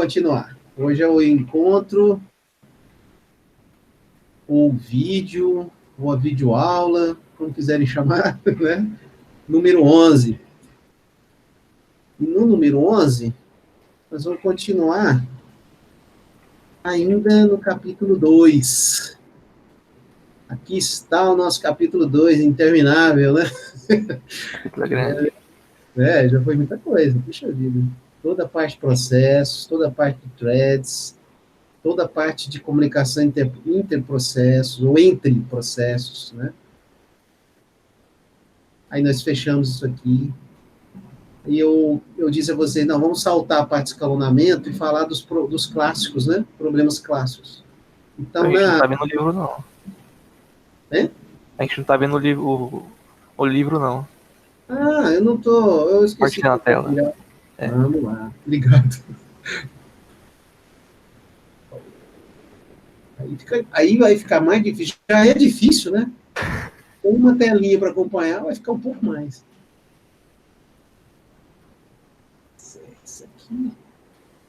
continuar. Hoje é o encontro, ou vídeo, ou a videoaula, como quiserem chamar, né? Número 11. E no número 11, nós vamos continuar ainda no capítulo 2. Aqui está o nosso capítulo 2, interminável, né? Capítulo grande. Já foi muita coisa, puxa vida. Toda a parte de processos, toda a parte de threads, toda a parte de comunicação interprocessos, ou entre processos, né? Aí nós fechamos isso aqui. E eu disse a vocês, não, vamos saltar a parte de escalonamento e falar dos clássicos, né? Problemas clássicos. Então, A gente não tá vendo o livro, não. É? A gente não tá vendo o livro, não. Ah, eu não tô... Eu esqueci. Compartilhando a tela. É. Vamos lá. Obrigado. Aí vai ficar mais difícil. Já é difícil, né? Com uma telinha para acompanhar, vai ficar um pouco mais. Essa aqui.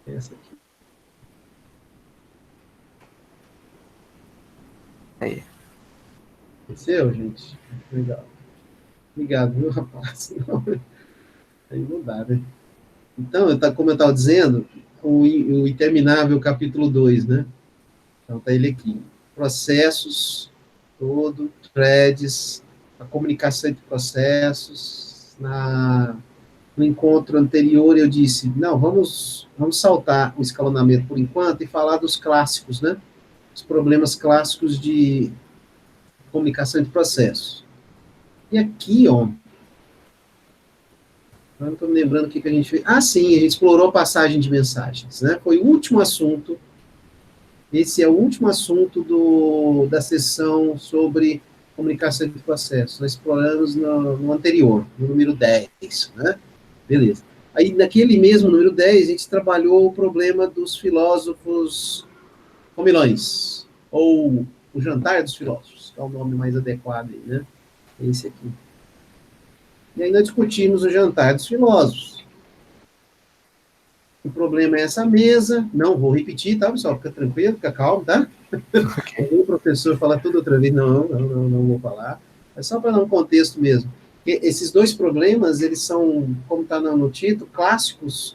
Essa aqui. Aí. Aconteceu, gente? Legal. Obrigado, viu, rapaz? Não, aí não dá, né? Então, como eu estava dizendo, o interminável capítulo 2, né? Então, está ele aqui. Processos, todo, threads, a comunicação entre processos. No encontro anterior, eu disse, não, vamos saltar o escalonamento por enquanto e falar dos clássicos, né? Os problemas clássicos de comunicação entre processos. E aqui, ó, eu não estou me lembrando o que a gente fez. Ah, sim, a gente explorou a passagem de mensagens, né? Foi o último assunto. Esse é o último assunto da sessão sobre comunicação entre processos. Nós exploramos no anterior, no número 10, né? Beleza. Aí, naquele mesmo número 10, a gente trabalhou o problema dos filósofos comilões, ou o jantar dos filósofos, que é o nome mais adequado aí, né? Esse aqui. E aí nós discutimos o jantar dos filósofos. O problema é essa mesa, não vou repetir, tá, pessoal? Fica tranquilo, fica calmo, tá? Okay. O professor fala tudo outra vez, não vou falar. É só para dar um contexto mesmo. Porque esses dois problemas, eles são, como está no título, clássicos.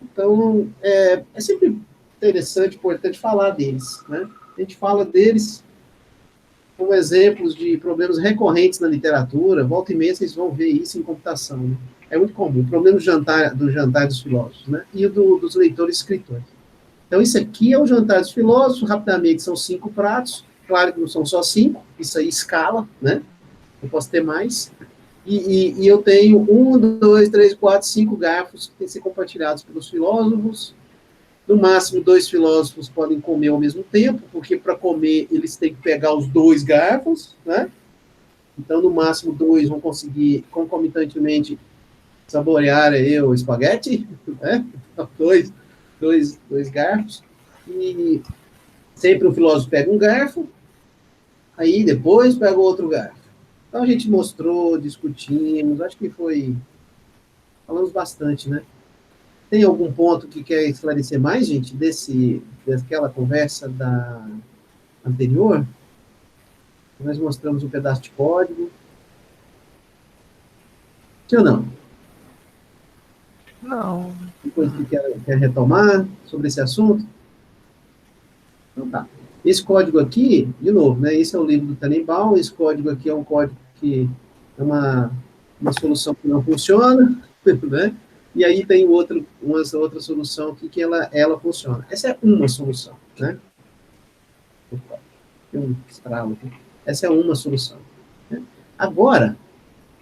Então, é sempre interessante, importante falar deles, né? A gente fala deles como exemplos de problemas recorrentes na literatura. Volta e meia vocês vão ver isso em computação, né? É muito comum. O problema do jantar dos filósofos, né? E dos leitores escritores. Então, isso aqui é o jantar dos filósofos. Rapidamente, são 5 pratos. Claro que não são só 5, isso aí escala, né? Eu posso ter mais. E eu tenho 1, 2, 3, 4, 5 garfos que têm que ser compartilhados pelos filósofos. No máximo, 2 filósofos podem comer ao mesmo tempo, porque para comer eles têm que pegar os 2 garfos, né? Então, no máximo, 2 vão conseguir concomitantemente saborear aí o espaguete, né? Então, dois garfos. E sempre o filósofo pega um garfo, aí depois pega outro garfo. Então, a gente mostrou, discutimos, acho que falamos bastante, né? Tem algum ponto que quer esclarecer mais, gente, daquela conversa anterior? Nós mostramos um pedaço de código. Sim ou não? Não. Depois que quer retomar sobre esse assunto? Então tá. Esse código aqui, de novo, né? Esse é o livro do Tannenbaum, esse código aqui é um código que é uma solução que não funciona, né? E aí tem outra solução aqui que ela funciona. Essa é uma solução, né? Tem um estralo aqui. Essa é uma solução. Né? Agora,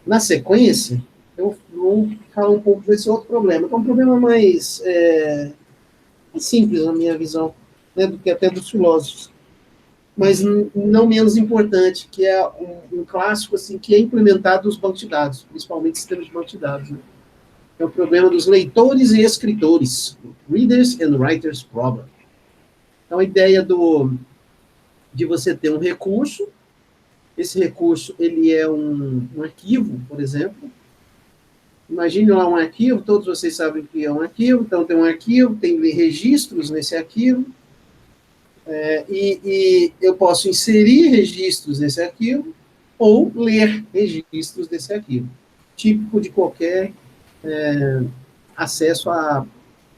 na sequência, eu vou falar um pouco desse outro problema, que é um problema mais simples, na minha visão, né, do que até dos filósofos, mas não menos importante, que é um clássico assim, que é implementado nos bancos de dados, principalmente sistemas de bancos de dados. Né? É o problema dos leitores e escritores, Readers and Writers Problem. Então, a ideia de você ter um recurso, esse recurso ele é um arquivo, por exemplo, Imagine lá um arquivo, todos vocês sabem o que é um arquivo, então tem um arquivo, tem registros nesse arquivo, e eu posso inserir registros nesse arquivo ou ler registros desse arquivo, típico de qualquer acesso a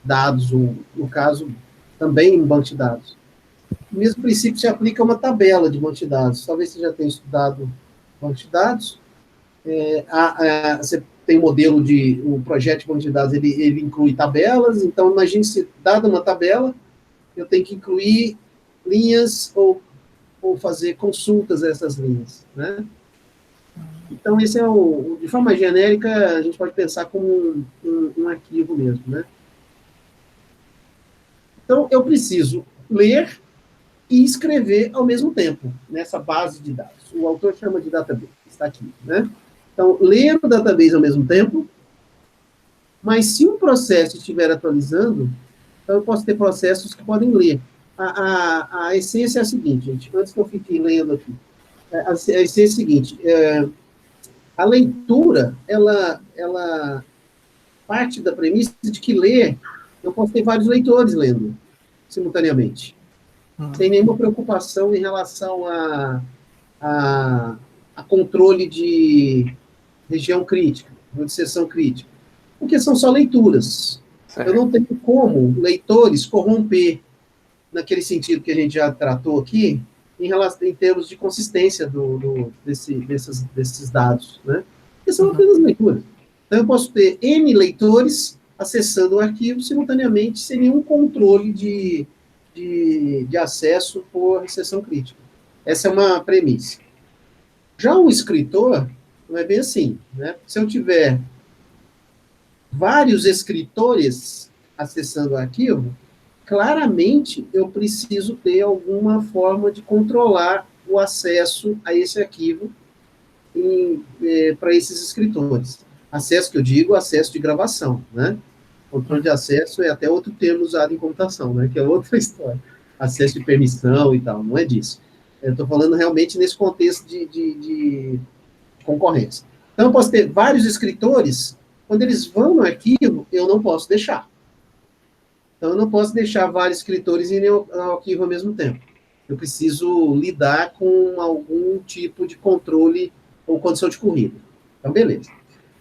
dados, ou, no caso, também em banco de dados. O mesmo princípio se aplica a uma tabela de banco de dados. Talvez você já tenha estudado banco de dados. Você tem o projeto de banco de dados, ele inclui tabelas, então imagine se, dada uma tabela, eu tenho que incluir linhas ou fazer consultas a essas linhas, né? Então, esse de forma genérica, a gente pode pensar como um arquivo mesmo, né? Então, eu preciso ler e escrever ao mesmo tempo, nessa base de dados. O autor chama de database, está aqui, né? Então, ler o database ao mesmo tempo, mas se um processo estiver atualizando, então eu posso ter processos que podem ler. A essência é a seguinte, gente, antes que eu fique lendo aqui, a essência é a seguinte, a leitura, ela parte da premissa de que ler, eu posso ter vários leitores lendo simultaneamente, sem nenhuma preocupação em relação a controle de região crítica, de seção crítica, porque são só leituras. Certo. Eu não tenho como leitores corromper, naquele sentido que a gente já tratou aqui, em termos de consistência desses dados, né? Porque são apenas leituras. Então, eu posso ter N leitores acessando o arquivo simultaneamente, sem nenhum controle de acesso por seção crítica. Essa é uma premissa. Já o escritor, não é bem assim, né? Se eu tiver vários escritores acessando o arquivo, claramente eu preciso ter alguma forma de controlar o acesso a esse arquivo para esses escritores. Acesso que eu digo, acesso de gravação, né? Controle de acesso é até outro termo usado em computação, né? Que é outra história. Acesso de permissão e tal, não é disso. Eu estou falando realmente nesse contexto de concorrência. Então, eu posso ter vários escritores, quando eles vão no arquivo, eu não posso deixar. Então, eu não posso deixar vários escritores irem ao arquivo ao mesmo tempo. Eu preciso lidar com algum tipo de controle ou condição de corrida. Então, beleza.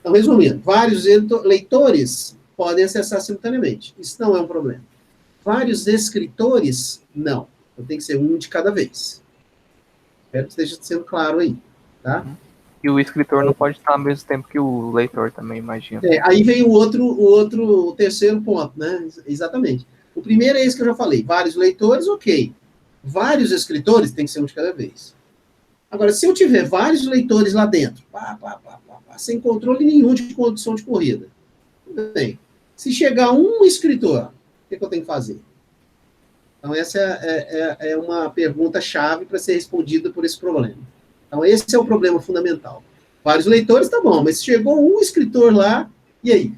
Então, resumindo, vários leitores podem acessar simultaneamente. Isso não é um problema. Vários escritores, não. Então, tem que ser um de cada vez. Espero que esteja sendo claro aí, tá? E o escritor não pode estar ao mesmo tempo que o leitor também, imagina. Aí vem o terceiro ponto, né? Exatamente. O primeiro é esse que eu já falei. Vários leitores, ok. Vários escritores, tem que ser um de cada vez. Agora, se eu tiver vários leitores lá dentro, sem controle nenhum de condição de corrida, tudo bem. Se chegar um escritor, o que eu tenho que fazer? Então, essa é uma pergunta-chave para ser respondida por esse problema. Então, esse é o problema fundamental. Vários leitores, tá bom, mas chegou um escritor lá, e aí?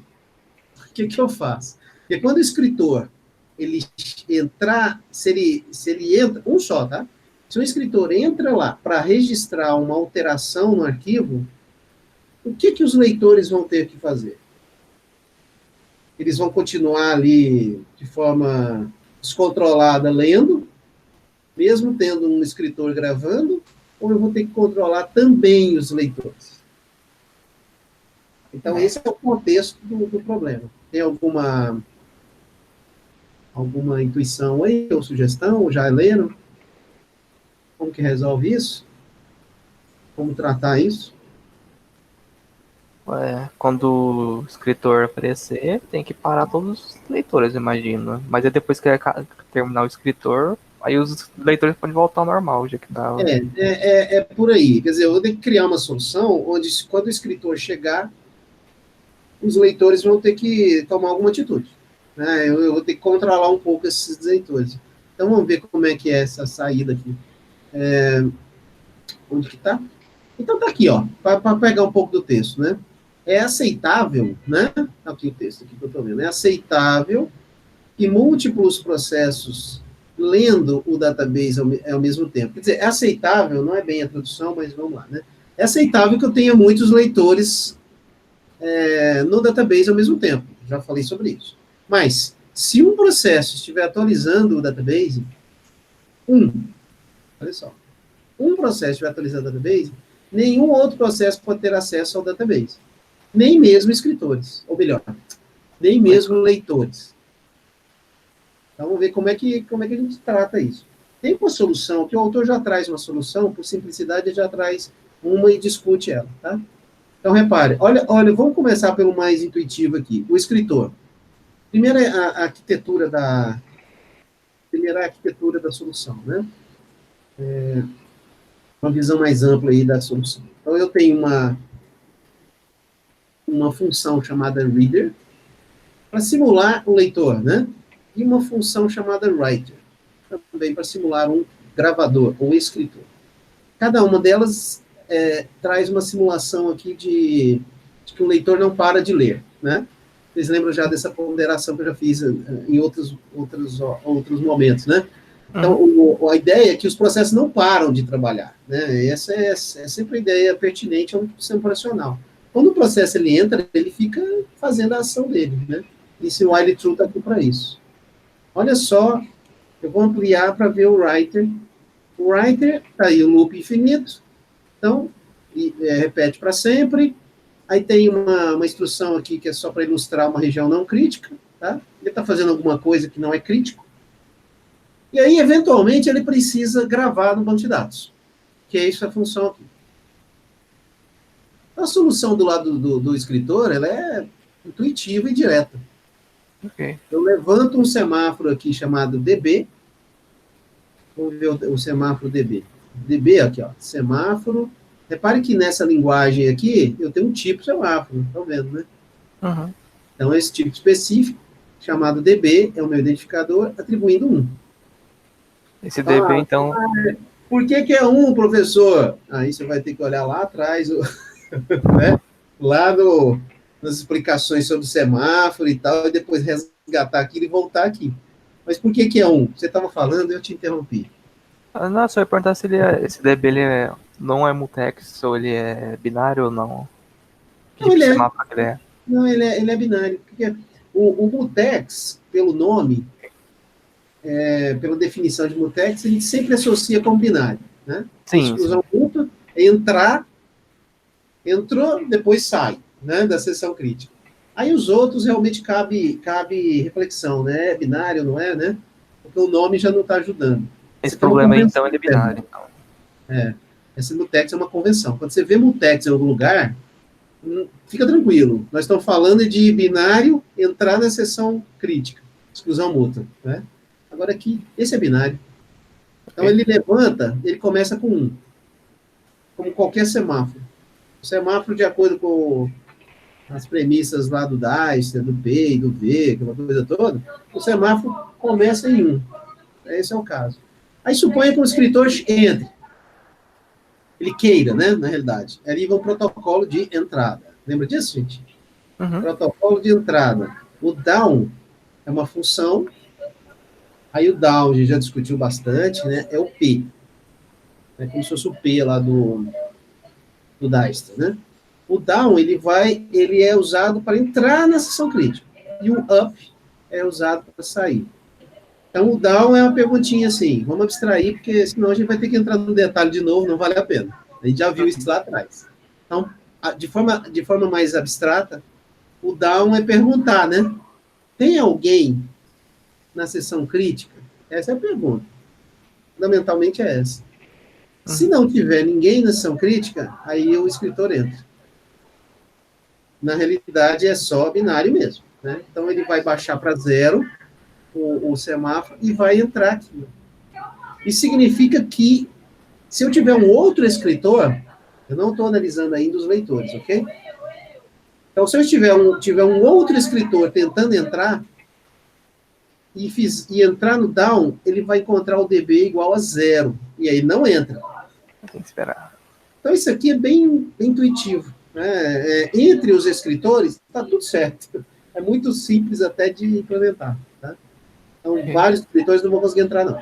O que eu faço? Porque quando o escritor, ele entrar, se ele entra, um só, tá? Se um escritor entra lá para registrar uma alteração no arquivo, o que os leitores vão ter que fazer? Eles vão continuar ali de forma descontrolada lendo, mesmo tendo um escritor gravando, ou eu vou ter que controlar também os leitores? Então, esse é o contexto do problema. Tem alguma intuição aí, ou sugestão, ou já leram? Como que resolve isso? Como tratar isso? Quando o escritor aparecer, tem que parar todos os leitores, imagino. Mas aí depois que terminar o escritor, aí os leitores podem voltar ao normal, já que tá... É por aí. Quer dizer, eu vou ter que criar uma solução onde, quando o escritor chegar, os leitores vão ter que tomar alguma atitude. Né? Eu vou ter que controlar um pouco esses leitores. Então, vamos ver como é que é essa saída aqui. Onde que está? Então, tá aqui, ó, para pegar um pouco do texto, né? É aceitável, né? Aqui o texto aqui que eu estou vendo. É aceitável que múltiplos processos lendo o database ao mesmo tempo. Quer dizer, é aceitável, não é bem a tradução, mas vamos lá, né? É aceitável que eu tenha muitos leitores no database ao mesmo tempo. Já falei sobre isso. Mas, se um processo estiver atualizando o database, olha só, um processo estiver atualizando o database, nenhum outro processo pode ter acesso ao database. Nem mesmo escritores, ou melhor, nem mesmo leitores. Então, vamos ver como é que a gente trata isso. Tem uma solução, que o autor já traz uma solução, por simplicidade, ele já traz uma e discute ela, tá? Então, repare, olha, vamos começar pelo mais intuitivo aqui, o escritor. Primeiro, a arquitetura da solução, né? Uma visão mais ampla aí da solução. Então, eu tenho uma função chamada reader, para simular o leitor, né? E uma função chamada writer, também para simular um gravador, ou escritor. Cada uma delas traz uma simulação aqui de que o leitor não para de ler, né? Vocês lembram já dessa ponderação que eu já fiz em outros momentos, né? Então, a ideia é que os processos não param de trabalhar, né? Essa é sempre a ideia pertinente a um sistema operacional. Quando o processo ele entra, ele fica fazendo a ação dele, né? E esse while true está aqui para isso. Olha só, eu vou ampliar para ver o writer. O writer, está aí o loop infinito, então, repete para sempre. Aí tem uma instrução aqui que é só para ilustrar uma região não crítica, tá? Ele está fazendo alguma coisa que não é crítico. E aí, eventualmente, ele precisa gravar no banco de dados, que é isso a função aqui. A solução do lado do escritor, ela é intuitiva e direta. Okay. Eu levanto um semáforo aqui chamado DB. Vamos ver o semáforo DB. DB aqui, ó, semáforo. Repare que nessa linguagem aqui, eu tenho um tipo semáforo, estão vendo, né? Uhum. Então, esse tipo específico, chamado DB, é o meu identificador, atribuindo 1. Esse DB, então... Por que é 1, professor? Aí você vai ter que olhar lá atrás, né? Lá nas explicações sobre o semáforo e tal, e depois resgatar aquilo e voltar aqui. Mas por que é 1? Você estava falando, eu te interrompi. Não, só ia perguntar se esse DB ele não é mutex, ou ele é binário ou não. Que Não, tipo de semáforo ele é? Não, ele é binário. Porque o mutex, pelo nome, pela definição de mutex, a gente sempre associa com binário. Né? Sim, Exclusão mútua é entrar, entrou, depois sai, né, da seção crítica. Aí os outros realmente cabe reflexão, né? É binário, não é, né? Porque o nome já não está ajudando. esse problema aí, então, ele é binário. Então. Esse mutex é uma convenção. Quando você vê mutex em algum lugar, fica tranquilo. Nós estamos falando de binário entrar na seção crítica, exclusão mútua, né? Agora aqui, esse é binário. Então ele levanta, ele começa com 1, como qualquer semáforo. O semáforo, de acordo com as premissas lá do Dijkstra, do P e do V, aquela coisa toda, o semáforo começa em 1. Esse é o caso. Aí suponha que um escritor entre. Ele queira, né, na realidade. Ali vai um protocolo de entrada. Lembra disso, gente? Uhum. Protocolo de entrada. O down é uma função. Aí o down, a gente já discutiu bastante, né? É o P. É como se fosse o P lá do Dijkstra, né? O down, ele é usado para entrar na seção crítica. E o up é usado para sair. Então, o down é uma perguntinha assim, vamos abstrair, porque senão a gente vai ter que entrar no detalhe de novo, não vale a pena. A gente já viu isso lá atrás. Então, de forma mais abstrata, o down é perguntar, né? Tem alguém na seção crítica? Essa é a pergunta. Fundamentalmente é essa. Se não tiver ninguém na seção crítica, aí o escritor entra. Na realidade, é só binário mesmo, né? Então, ele vai baixar para 0 o semáforo e vai entrar aqui. Isso significa que, se eu tiver um outro escritor, eu não estou analisando ainda os leitores, ok? Então, se eu tiver um outro escritor tentando entrar, e entrar no down, ele vai encontrar o DB igual a 0, e aí não entra. Tem que esperar. Então, isso aqui é bem intuitivo. Né? Entre os escritores, está tudo certo. É muito simples até de implementar. Tá? Então, vários escritores não vão conseguir entrar, não.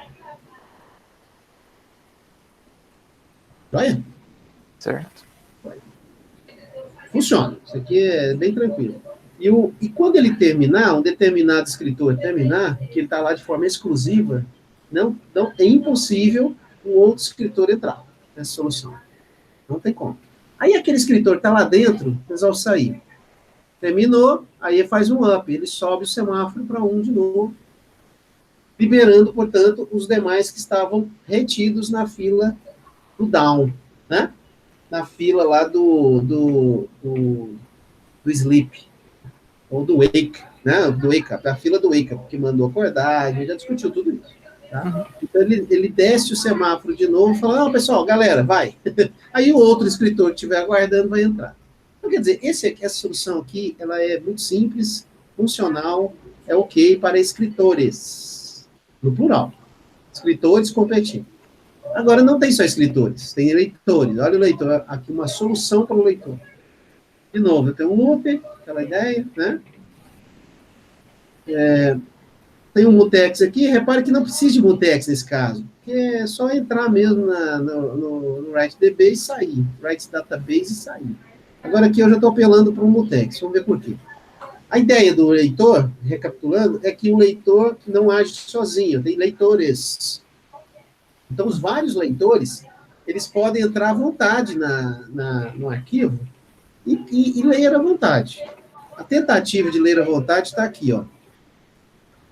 Joia? Certo. Funciona. Isso aqui é bem tranquilo. E quando ele terminar, um determinado escritor terminar, que ele está lá de forma exclusiva, não, é impossível um outro escritor entrar nessa solução. Não tem como. Aí aquele escritor está lá dentro, resolve sair. Terminou, aí faz um up, ele sobe o semáforo para 1 de novo, liberando, portanto, os demais que estavam retidos na fila do down, né? Na fila lá do sleep, ou do wake, né? Do wake up, a fila do wake up, que mandou acordar, a gente já discutiu tudo isso. Tá? Então ele desce o semáforo de novo e fala, pessoal, galera, vai. Aí o outro escritor que estiver aguardando vai entrar. Então, quer dizer, essa solução aqui, ela é muito simples, funcional, é ok para escritores, no plural. Escritores competindo. Agora, não tem só escritores, tem leitores. Olha o leitor, aqui uma solução para o leitor. De novo, eu tenho um loop, aquela ideia, né? Tem um mutex aqui, repare que não precisa de mutex nesse caso, porque é só entrar mesmo no WriteDB e sair, Write Database e sair. Agora aqui eu já estou apelando para um mutex, vamos ver por quê. A ideia do leitor, recapitulando, é que o leitor não age sozinho, tem leitores. Então, os vários leitores, eles podem entrar à vontade no arquivo e ler à vontade. A tentativa de ler à vontade está aqui, ó.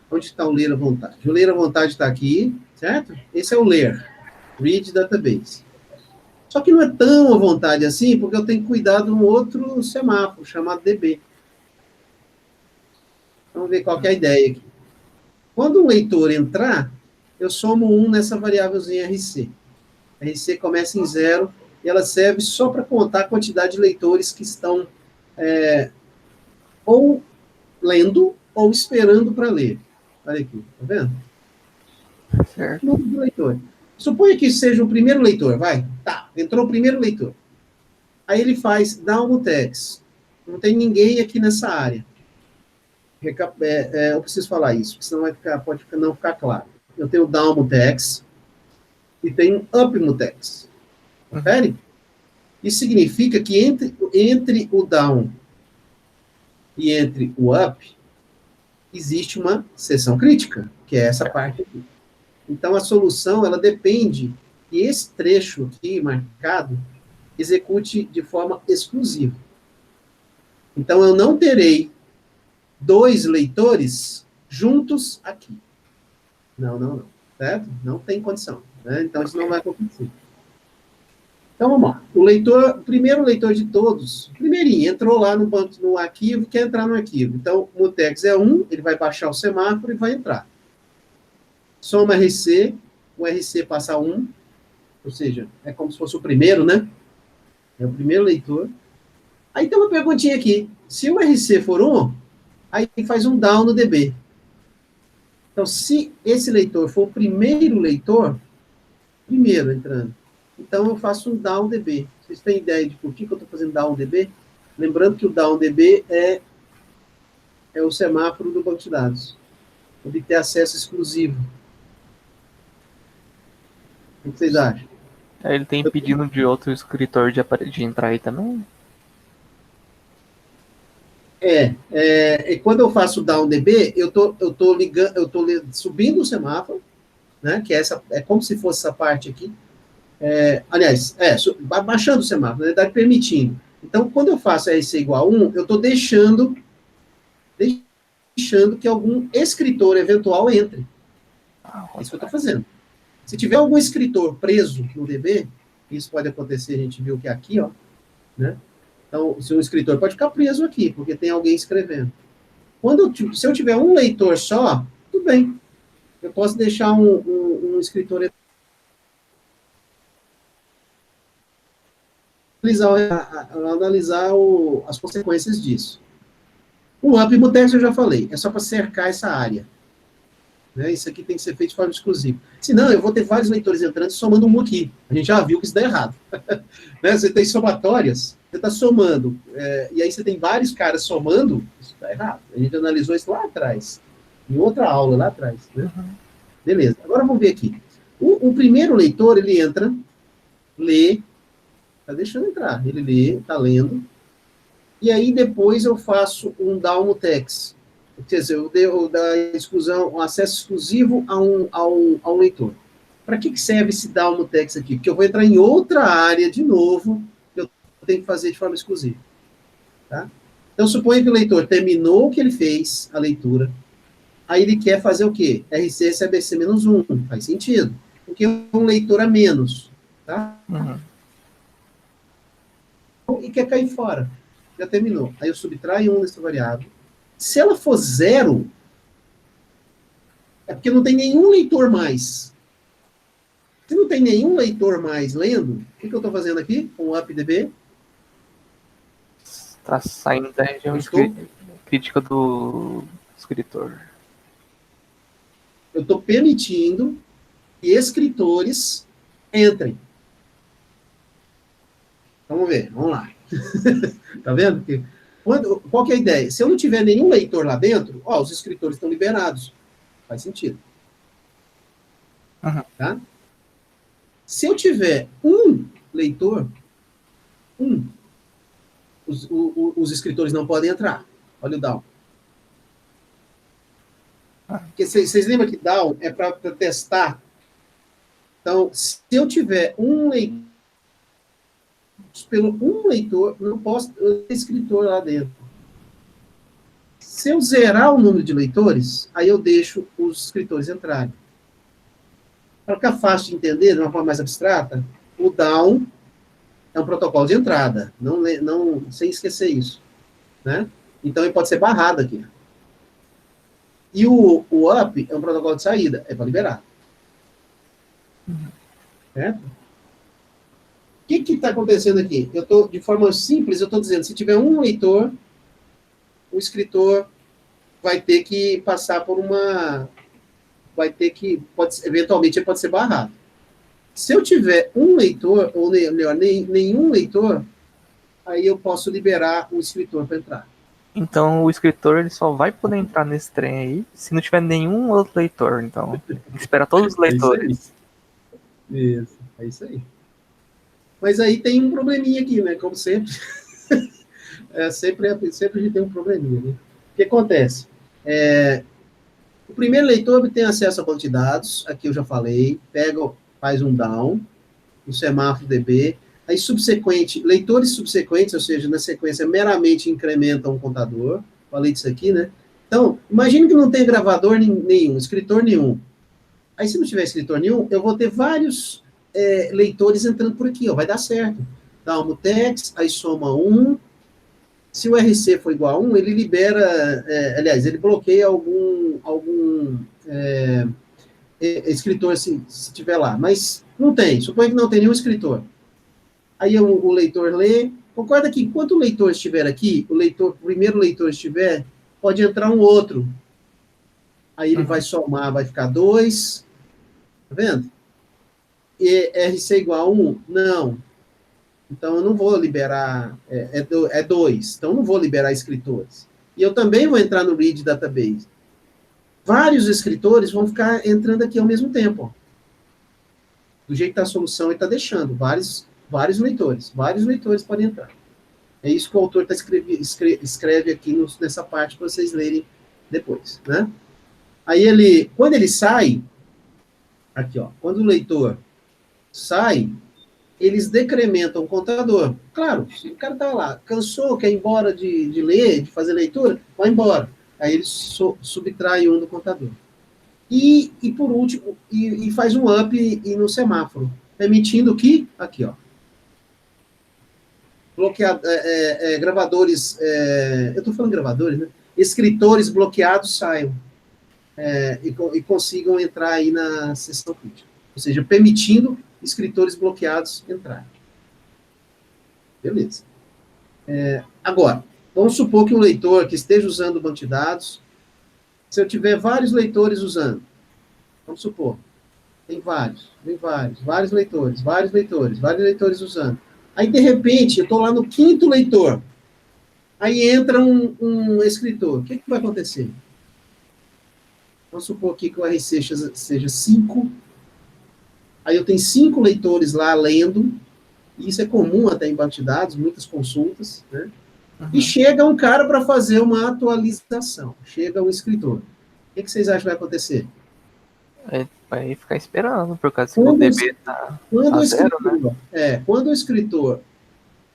Onde está o ler à vontade? O ler à vontade está aqui, certo? Esse é o ler, read database. Só que não é tão à vontade assim, porque eu tenho que cuidar de um outro semáforo, chamado DB. Vamos ver qual que é a ideia aqui. Quando um leitor entrar, eu somo 1 nessa variávelzinha RC. A RC começa em 0 e ela serve só para contar a quantidade de leitores que estão ou lendo ou esperando para ler. Olha aqui, tá vendo? Certo. Número de leitor. Suponha que seja o primeiro leitor, vai. Tá, entrou o primeiro leitor. Aí ele faz down mutex. Não tem ninguém aqui nessa área. Eu preciso falar isso, porque senão pode não ficar claro. Eu tenho down mutex e tenho up mutex. Confere? Isso significa que entre o down e entre o up existe uma seção crítica, que é essa parte aqui. Então, a solução, ela depende que esse trecho aqui, marcado, execute de forma exclusiva. Então, eu não terei 2 leitores juntos aqui. Não. Certo? Não tem condição. Né? Então, isso não vai acontecer. Então, vamos lá. O primeiro leitor de todos, primeirinho, entrou lá no arquivo, quer entrar no arquivo. Então, o mutex é 1, ele vai baixar o semáforo e vai entrar. Soma RC, o RC passa a 1, ou seja, é como se fosse o primeiro, né? É o primeiro leitor. Aí tem uma perguntinha aqui. Se o RC for 1, aí faz um down no DB. Então, se esse leitor for o primeiro leitor, primeiro entrando, então eu faço um down DB. Vocês têm ideia de por que eu estou fazendo down DB? Lembrando que o down DB é o semáforo do banco de dados. Obter acesso exclusivo. O que vocês acham? Ele tem pedido de outro escritor de entrar aí também? E quando eu faço down DB, eu tô subindo o semáforo, né? Que é como se fosse essa parte aqui. Baixando o semáforo, na verdade, permitindo. Então, quando eu faço RC igual a 1, eu estou deixando que algum escritor eventual entre. É isso que eu estou fazendo. Se tiver algum escritor preso no DB, isso pode acontecer, a gente viu que é aqui, ó, né? Então, se um escritor pode ficar preso aqui, porque tem alguém escrevendo. Se eu tiver um leitor só, tudo bem. Eu posso deixar um escritor analisar as consequências disso. O up mutex eu já falei, é só para cercar essa área. Né? Isso aqui tem que ser feito de forma exclusiva. Senão, eu vou ter vários leitores entrando e somando um aqui. A gente já viu que isso dá errado. Né? Você tem somatórias, você está somando, e aí você tem vários caras somando, isso está errado. A gente analisou isso lá atrás, em outra aula lá atrás. Né? Beleza, agora vamos ver aqui. O primeiro leitor, ele entra, lê, está deixando entrar, ele lê, está lendo, e aí depois eu faço um down no text. Quer dizer, eu dou da exclusão, um acesso exclusivo a um leitor. Para que serve esse down no text aqui? Porque eu vou entrar em outra área de novo, que eu tenho que fazer de forma exclusiva. Tá? Então, suponha que o leitor terminou o que ele fez, a leitura, aí ele quer fazer o quê? RCSABC-1, faz sentido, porque é um leitor a menos, tá? Uhum. E quer cair fora, já terminou. Aí eu subtraio 1 dessa variável. Se ela for 0, é porque não tem nenhum leitor mais. Se não tem nenhum leitor mais lendo, o que eu estou fazendo aqui com o UpDB? Tá saindo da região crítica do escritor. Eu estou permitindo que escritores entrem. Vamos ver, vamos lá. Tá vendo? Qual que é a ideia? Se eu não tiver nenhum leitor lá dentro, os escritores estão liberados. Faz sentido. Uhum. Tá? Se eu tiver um leitor, os escritores não podem entrar. Olha o down. Porque vocês lembram que down é para testar? Então, se eu tiver um leitor, pelo um leitor, não posso ter escritor lá dentro. Se eu zerar o número de leitores, aí eu deixo os escritores entrarem. Para ficar fácil de entender, de uma forma mais abstrata, o down é um protocolo de entrada, não sem esquecer isso. Né? Então, ele pode ser barrado aqui. E o up é um protocolo de saída, é para liberar. Certo? O que está acontecendo aqui? Eu estou, de forma simples, eu estou dizendo, se tiver um leitor, o escritor vai ter que passar por uma... eventualmente ele pode ser barrado. Se eu tiver um leitor, ou melhor, nenhum leitor, aí eu posso liberar o escritor para entrar. Então o escritor ele só vai poder entrar nesse trem aí se não tiver nenhum outro leitor. Então, tem que esperar todos os leitores. Isso, é isso aí. Mas aí tem um probleminha aqui, né? Como sempre. Sempre a gente tem um probleminha, né? O que acontece? O primeiro leitor obtém acesso a banco de dados, aqui eu já falei, faz um down, no semáforo DB, aí leitores subsequentes, ou seja, na sequência, meramente incrementam um contador, falei disso aqui, né? Então, imagine que não tem gravador nenhum, escritor nenhum. Aí, se não tiver escritor nenhum, eu vou ter vários leitores entrando por aqui, vai dar certo. Dá um text, aí soma 1. Se o RC for igual a 1, ele libera, aliás, ele bloqueia algum escritor, assim, se tiver lá. Mas não tem, suponha que não tem nenhum escritor. Aí o leitor lê. Concorda que enquanto o leitor estiver aqui, o primeiro leitor estiver, pode entrar um outro. Aí ele vai somar, vai ficar 2. Tá vendo? E RC igual a 1? Não. Então, eu não vou liberar... É 2. Então, eu não vou liberar escritores. E eu também vou entrar no read database. Vários escritores vão ficar entrando aqui ao mesmo tempo. Ó. Do jeito que está a solução, ele está deixando vários leitores. Vários leitores podem entrar. É isso que o autor escreve aqui nessa parte para vocês lerem depois. Né? Aí, quando ele sai... Aqui, ó. Quando o leitor sai, eles decrementam o contador. Claro, se o cara está lá, cansou, quer ir embora de ler, de fazer leitura, vai embora. Aí ele subtrai 1 do contador. E por último, e faz um up no semáforo, permitindo que, aqui, ó, gravadores, eu estou falando gravadores, né? Escritores bloqueados saiam e consigam entrar aí na sessão crítica. Ou seja, permitindo escritores bloqueados entrarem. Beleza. Agora, vamos supor que um leitor que esteja usando o banco de dados, se eu tiver vários leitores usando, vamos supor, tem vários leitores usando. Aí, de repente, eu estou lá no 5º leitor. Aí entra um escritor. O que vai acontecer? Vamos supor aqui que o RC seja 5. Aí eu tenho 5 leitores lá lendo, e isso é comum até em banco de dados, muitas consultas, né? E Uhum. chega um cara para fazer uma atualização. Chega um escritor. O que vocês acham que vai acontecer? Aí vai ficar esperando, por causa que o Quando, DB tá quando a o zero, né? quando o escritor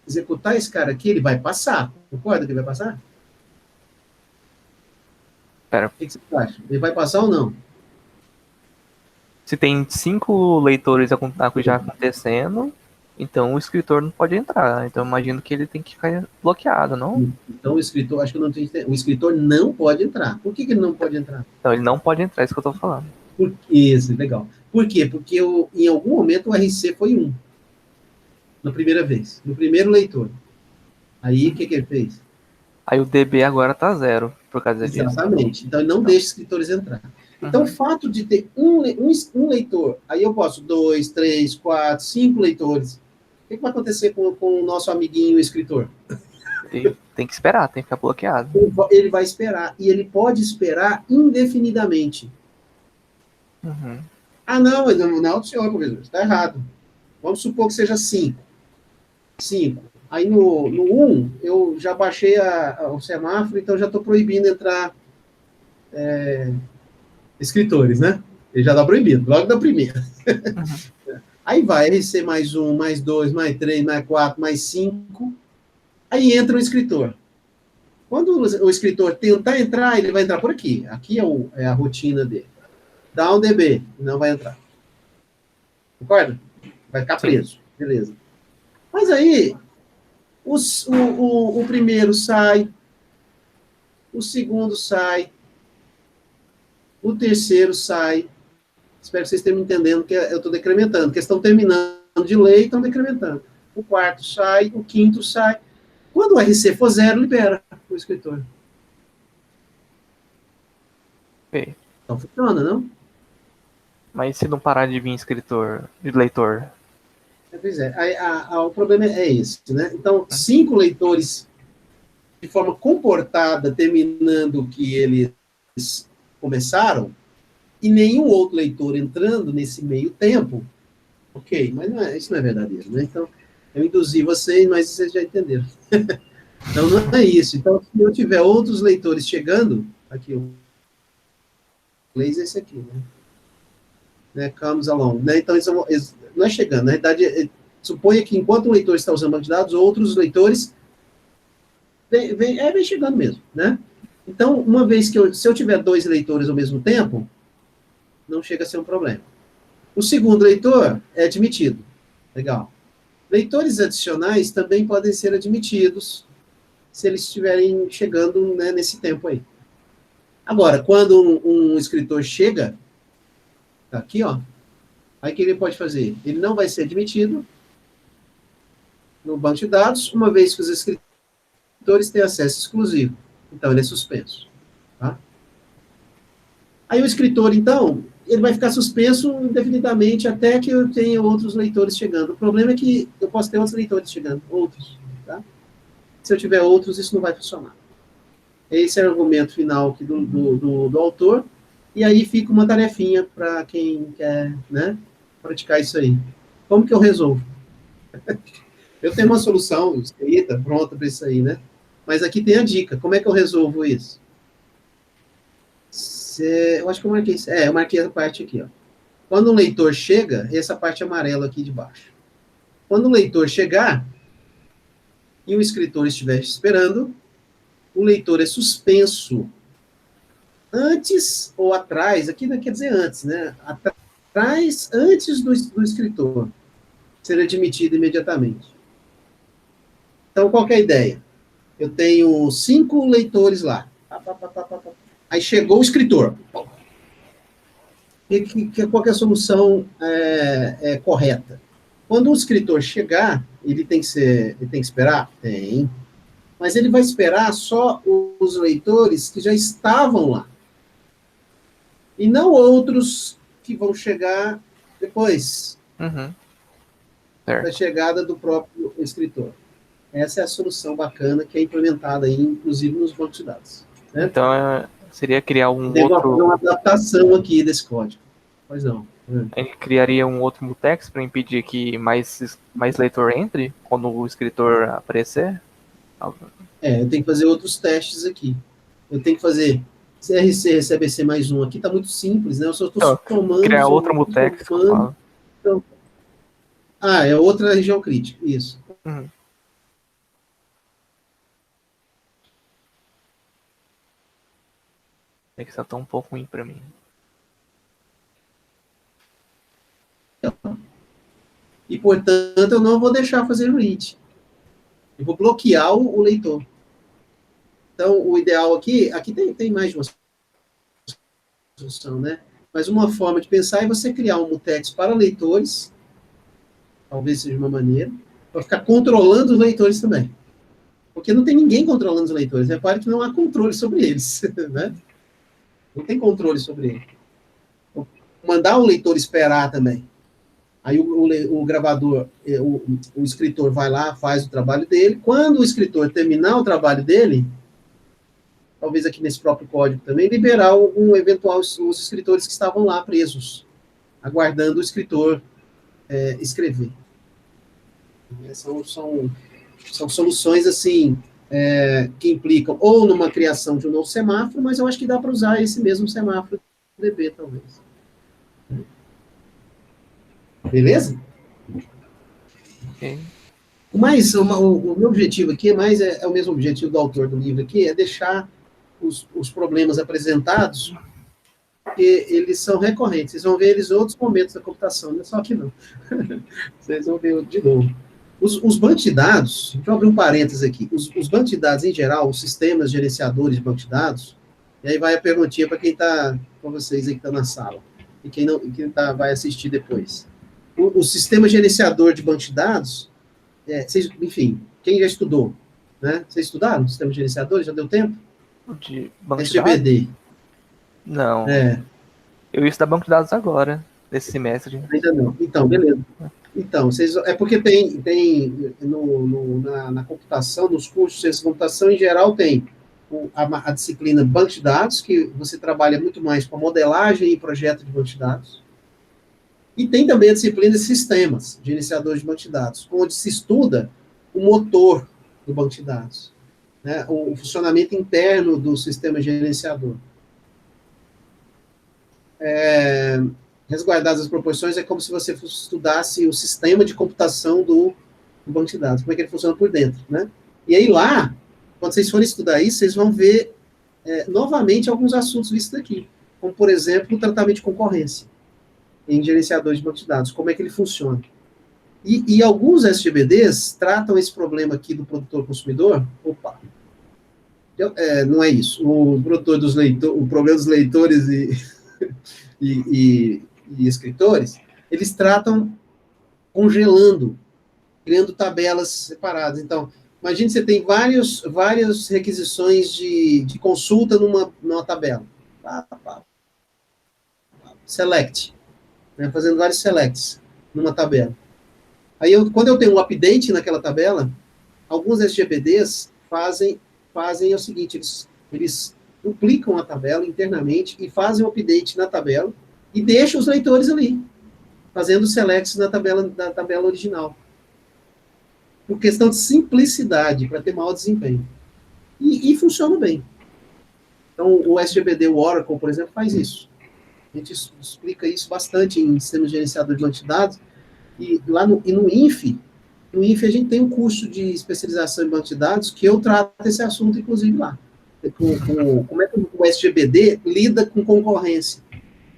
executar esse cara aqui, ele vai passar. Concorda que ele vai passar? O Pera, que vocês acham? Ele vai passar ou não? se tem 5 leitores já acontecendo, então o escritor não pode entrar. Então eu imagino que ele tem que ficar bloqueado, não? Então o escritor, acho que eu não tenho, o escritor não pode entrar. Por que ele não pode entrar? Então ele não pode entrar, é isso que eu tô falando. Isso, legal. Por quê? Porque em algum momento o RC foi 1, na primeira vez, no primeiro leitor. Aí o que ele fez? Aí o DB agora tá zero por causa disso. Exatamente. Então ele não Então, deixa escritores entrar. Então o uhum. fato de ter um leitor, aí eu posso 2, 3, 4, 5 leitores. O que vai acontecer com o nosso amiguinho escritor? Ele tem que esperar, tem que ficar bloqueado. Ele vai esperar, e ele pode esperar indefinidamente. Uhum. Ah, não, não, senhor, professor, está errado. Vamos supor que seja 5. 5. Aí no 1, eu já baixei o semáforo, então já estou proibindo entrar escritores, né? Ele já está proibido, logo da primeira. Uhum. Aí vai ser mais 1, mais 2, mais 3, mais 4, mais 5. Aí entra o escritor. Quando o escritor tentar entrar, ele vai entrar por aqui. Aqui é a rotina dele. Dá um DB, não vai entrar. Concorda? Vai ficar Sim. preso. Beleza. Mas aí, o primeiro sai, o segundo sai, o terceiro sai. Espero que vocês estejam entendendo que eu estou decrementando, porque estão terminando de ler e estão decrementando. O quarto sai, o quinto sai. Quando o RC for 0, libera o escritor. Ok. Então funciona, não? Mas se não parar de vir escritor, de leitor? Pois é. O problema é esse, né? Então, 5 leitores de forma comportada, terminando o que eles começaram, e nenhum outro leitor entrando nesse meio tempo, ok, mas isso não é verdadeiro, né? Então, eu induzi vocês, mas vocês já entenderam. Então, não é isso. Então, se eu tiver outros leitores chegando, aqui, o inglês é esse aqui, né? Comes along. Né? Então, não é chegando. Na verdade, suponha que enquanto um leitor está usando o banco de dados, outros leitores vem chegando mesmo, né? Então, uma vez se eu tiver 2 leitores ao mesmo tempo, não chega a ser um problema. O segundo leitor é admitido. Legal. Leitores adicionais também podem ser admitidos se eles estiverem chegando, né, nesse tempo aí. Agora, quando um escritor chega, tá aqui, ó, aí o que ele pode fazer? Ele não vai ser admitido no banco de dados, uma vez que os escritores têm acesso exclusivo. Então, ele é suspenso. Tá? Aí o escritor, então, ele vai ficar suspenso indefinidamente até que eu tenha outros leitores chegando. O problema é que eu posso ter outros leitores chegando, outros. Tá? Se eu tiver outros, isso não vai funcionar. Esse é o argumento final aqui do autor. E aí fica uma tarefinha para quem quer, né, praticar isso aí. Como que eu resolvo? Eu tenho uma solução escrita, pronta para isso aí, né? Mas aqui tem a dica. Como é que eu resolvo isso? Eu acho que eu marquei. Eu marquei essa parte aqui, ó. Quando um leitor chega, essa parte amarela aqui de baixo. Quando o leitor chegar e o escritor estiver esperando, o leitor é suspenso antes ou atrás, aqui não quer dizer antes, né? Atrás, antes do escritor ser admitido imediatamente. Então, qual é a ideia? Eu tenho 5 leitores lá. Aí chegou o escritor. Qual é a solução correta? Quando o escritor chegar, ele tem que esperar? Tem. Mas ele vai esperar só os leitores que já estavam lá. E não outros que vão chegar depois Uhum. da Certo. chegada do próprio escritor. Essa é a solução bacana que é implementada aí, inclusive nos bancos de dados. Né? Então seria criar um Devo fazer uma outro. adaptação aqui desse código. Pois não. A gente criaria um outro mutex para impedir que mais leitor entre quando o escritor aparecer? Eu tenho que fazer outros testes aqui. Eu tenho que fazer CRC recebe C mais um aqui, está muito simples, né? Eu só estou Então, somando, criar outra mutex que eu somando. falo. Então, é outra região crítica, isso. Uhum. É que só tá um pouco ruim pra mim. E, portanto, eu não vou deixar fazer read. Eu vou bloquear o leitor. Então, o ideal aqui tem mais de uma solução, né? Mas uma forma de pensar é você criar um mutex para leitores, talvez seja uma maneira, para ficar controlando os leitores também. Porque não tem ninguém controlando os leitores. Repare que não há controle sobre eles, né? Não tem controle sobre ele. Mandar o leitor esperar também. Aí o gravador, o escritor vai lá, faz o trabalho dele. Quando o escritor terminar o trabalho dele, talvez aqui nesse próprio código também, liberar um eventual os escritores que estavam lá presos, aguardando o escritor escrever. São soluções assim que implicam ou numa criação de um novo semáforo, mas eu acho que dá para usar esse mesmo semáforo DB, talvez. Beleza? Okay. Mas o meu objetivo aqui é o mesmo objetivo do autor do livro aqui, é deixar os problemas apresentados, porque eles são recorrentes. Vocês vão ver eles em outros momentos da computação, não é só aqui não. Vocês vão ver de novo. Os bancos de dados, deixa eu abrir um parênteses aqui, os bancos de dados em geral, os sistemas gerenciadores de bancos de dados, e aí vai a perguntinha para quem está com vocês aí que está na sala, e quem não vai assistir depois. O sistema gerenciador de bancos de dados, enfim, quem já estudou, né? Vocês estudaram sistema gerenciador? Já deu tempo? De banco de dados? SGBD. Não. Eu ia estudar banco de dados agora, nesse semestre. Ainda não. Então, beleza. Então, é porque tem na computação, nos cursos de ciência de computação, em geral, tem a disciplina banco de dados, que você trabalha muito mais com a modelagem e projeto de banco de dados. E tem também a disciplina de sistemas, gerenciadores de banco de dados, onde se estuda o motor do banco de dados, né? O funcionamento interno do sistema gerenciador. Resguardadas as proporções, é como se você estudasse o sistema de computação do banco de dados, como é que ele funciona por dentro, né? E aí lá, quando vocês forem estudar isso, vocês vão ver novamente alguns assuntos vistos aqui, como, por exemplo, o tratamento de concorrência em gerenciador de banco de dados, como é que ele funciona. E alguns SGBDs tratam esse problema aqui do produtor-consumidor. Não é isso. O problema dos leitores e escritores, eles tratam congelando, criando tabelas separadas. Então, imagine você tem várias requisições de consulta numa tabela. Select, né, fazendo vários selects numa tabela. Aí, quando eu tenho um update naquela tabela, alguns SGBDs fazem o seguinte, eles duplicam a tabela internamente e fazem o update na tabela e deixam os leitores ali, fazendo selects na tabela original. Por questão de simplicidade, para ter maior desempenho. E funciona bem. Então, o SGBD, o Oracle, por exemplo, faz isso. A gente explica isso bastante em sistemas gerenciador de banco de dados. E lá no INFE, a gente tem um curso de especialização em banco de dados que eu trato esse assunto, inclusive, lá. Como é que o SGBD lida com concorrência?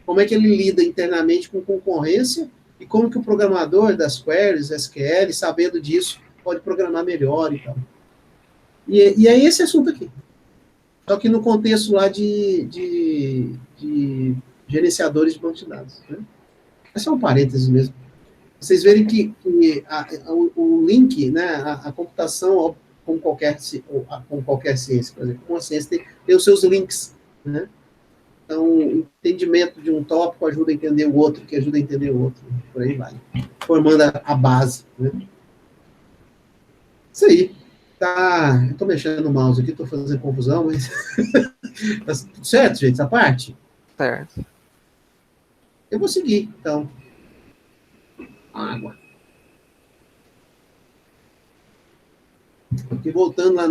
Como é que ele lida internamente com concorrência e como que o programador das queries, SQL, sabendo disso, pode programar melhor e tal. E é esse assunto aqui. Só que no contexto lá de gerenciadores de banco de dados. Né? É só um parênteses mesmo. Vocês verem que o link, né, a computação, como qualquer ciência, por exemplo, uma ciência tem os seus links. Né? Então, o entendimento de um tópico ajuda a entender o outro, que ajuda a entender o outro. Por aí vai. Formando a base. Né? Isso aí. Tá, eu tô mexendo no mouse aqui, tô fazendo confusão, mas tá tudo certo, gente, essa parte? Certo. Eu vou seguir, então. Água. E voltando lá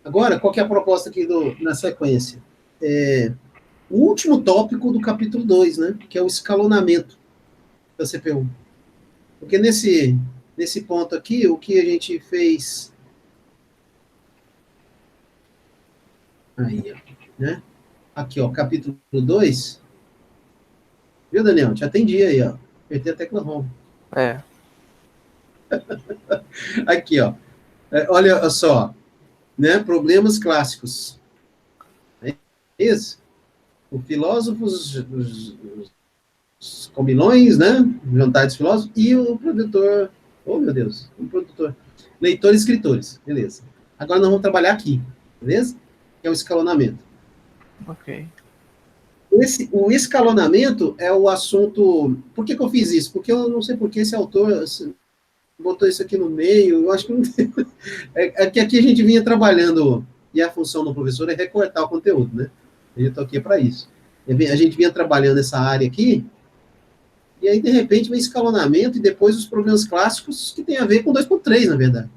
Agora, qual que é a proposta aqui na sequência? O último tópico do capítulo 2, né? Que é o escalonamento da CPU. Porque nesse ponto aqui, o que a gente fez... Aí, ó, né? Aqui, ó, capítulo 2. Viu, Daniel? Te atendi aí, ó. Apertei a tecla home. É. Aqui, ó. Olha só, né? Problemas clássicos. É isso. O filósofo, os comilões, né? Jantar dos filósofos, e o produtor. Oh, meu Deus. O produtor. Leitores e escritores. Beleza. Agora nós vamos trabalhar aqui. Beleza? Que é o escalonamento. Ok. O escalonamento é o assunto. Por que eu fiz isso? Porque eu não sei por que esse autor botou isso aqui no meio. Eu acho que não tem... É que aqui a gente vinha trabalhando, e a função do professor é recortar o conteúdo, né? Eu estou aqui para isso. A gente vinha trabalhando essa área aqui, e aí, de repente, vem escalonamento e depois os problemas clássicos que tem a ver com 2.3, na verdade,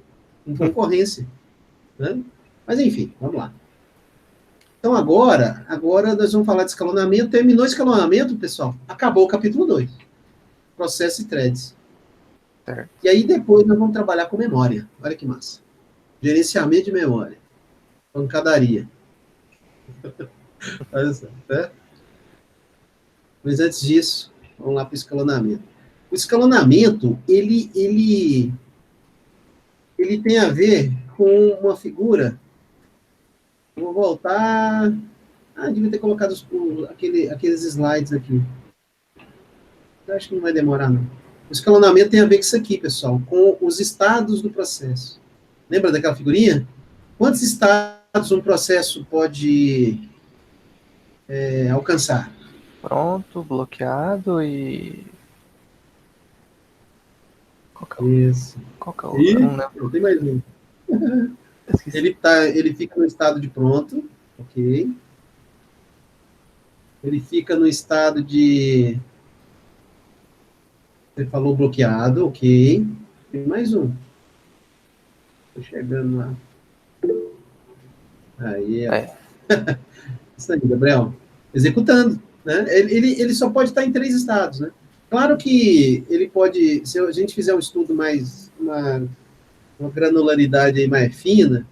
com concorrência. Né? Mas, enfim, vamos lá. Então, agora nós vamos falar de escalonamento. Terminou o escalonamento, pessoal, acabou o capítulo 2. Processo e threads. Certo. E aí, depois, nós vamos trabalhar com memória. Olha que massa. Gerenciamento de memória. Pancadaria. Olha só, né? Mas antes disso, vamos lá para o escalonamento. O escalonamento, ele tem a ver com uma figura. Vou voltar. Devia ter colocado aqueles slides aqui. Eu acho que não vai demorar, não. O escalonamento tem a ver com isso aqui, pessoal, com os estados do processo. Lembra daquela figurinha? Quantos estados um processo pode alcançar? Pronto, bloqueado e. Isso. Qual que é o. Eu não lembro. Tem mais um. Ele fica no estado de pronto, ok. Ele fica no estado de... Você falou bloqueado, ok. Tem mais um. Estou chegando lá. Aí, ó. Isso aí, Gabriel. Executando. Né? Ele só pode estar em 3 estados. Né? Claro que ele pode, se a gente fizer um estudo mais, uma granularidade aí mais fina,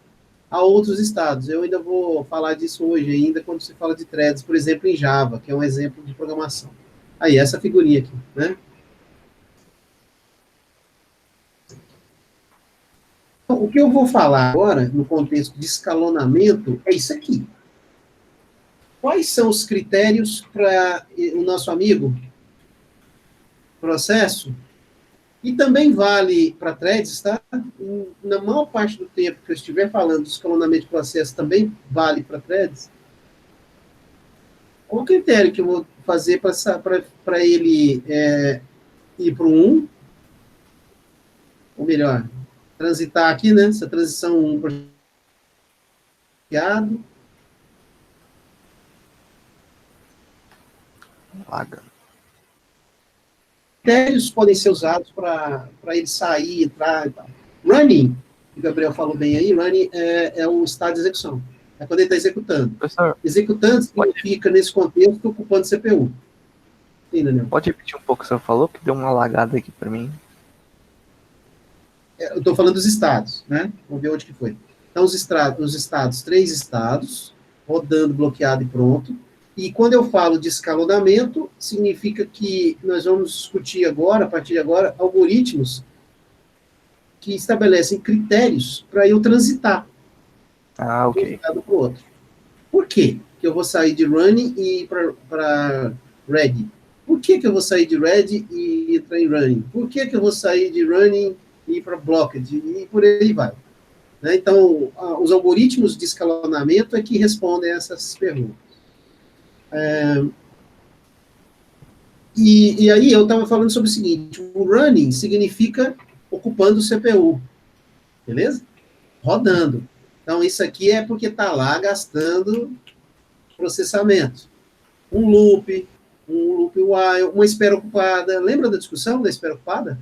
há outros estados. Eu ainda vou falar disso hoje ainda, quando se fala de threads, por exemplo, em Java, que é um exemplo de programação. Aí, essa figurinha aqui, né? Então, o que eu vou falar agora, no contexto de escalonamento, é isso aqui. Quais são os critérios para o nosso amigo processo? E também vale para threads, tá? Na maior parte do tempo que eu estiver falando de escalonamento de processo, também vale para threads. Qual o critério que eu vou fazer para ele ir para o 1? Ou melhor, transitar aqui, né? Essa transição 1 para bloqueado. Laga. Critérios podem ser usados para ele sair, entrar e tal. Running, o Gabriel falou bem aí, running é o estado de execução. É quando ele está executando. Professor, Executando significa, nesse contexto, ocupando CPU. Sim, Daniel? pode repetir um pouco o que o senhor falou, que deu uma lagada aqui para mim. Eu estou falando dos estados, né? Vamos ver onde que foi. Então, os estados, 3 estados, rodando, bloqueado e pronto. E quando eu falo de escalonamento, significa que nós vamos discutir agora, a partir de agora, algoritmos que estabelecem critérios para eu transitar Ok. de um estado para o outro. Por quê que eu vou sair de running e ir para ready? Por que eu vou sair de ready e entrar em running? Por que eu vou sair de running e ir para blocked? E por aí vai. Né? Então, os algoritmos de escalonamento é que respondem a essas perguntas. E aí eu estava falando sobre o seguinte, o running significa ocupando o CPU, beleza? Rodando. Então, isso aqui é porque está lá gastando processamento. Um loop while, uma espera ocupada. Lembra da discussão da espera ocupada?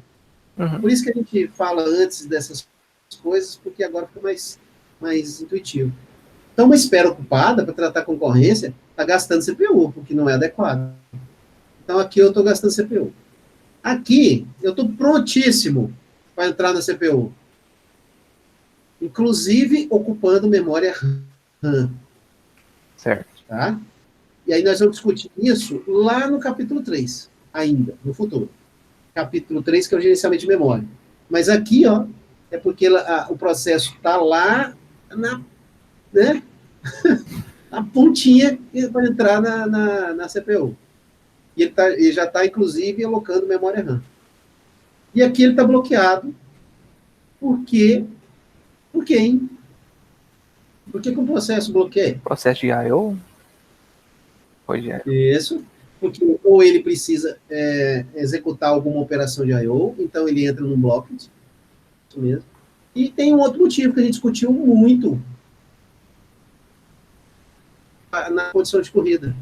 Uhum. Por isso que a gente fala antes dessas coisas, porque agora fica mais mais intuitivo. Então, uma espera ocupada para tratar concorrência está gastando CPU, porque não é adequado. Então, aqui eu estou gastando CPU. Aqui, eu estou prontíssimo para entrar na CPU. Inclusive, ocupando memória RAM. Certo. Tá? E aí nós vamos discutir isso lá no capítulo 3, ainda, no futuro. Capítulo 3, que é o gerenciamento de memória. Mas aqui, ó, é porque o processo está lá na, né, na pontinha para entrar na CPU. E ele já está, inclusive, alocando memória RAM. E aqui ele está bloqueado. Por quê? Por quê, hein? Por que o processo bloqueia? Processo de I/O? Foi de I/O. Isso. Porque ou ele precisa executar alguma operação de I/O, então ele entra num bloco. Isso mesmo. E tem um outro motivo que a gente discutiu muito na condição de corrida.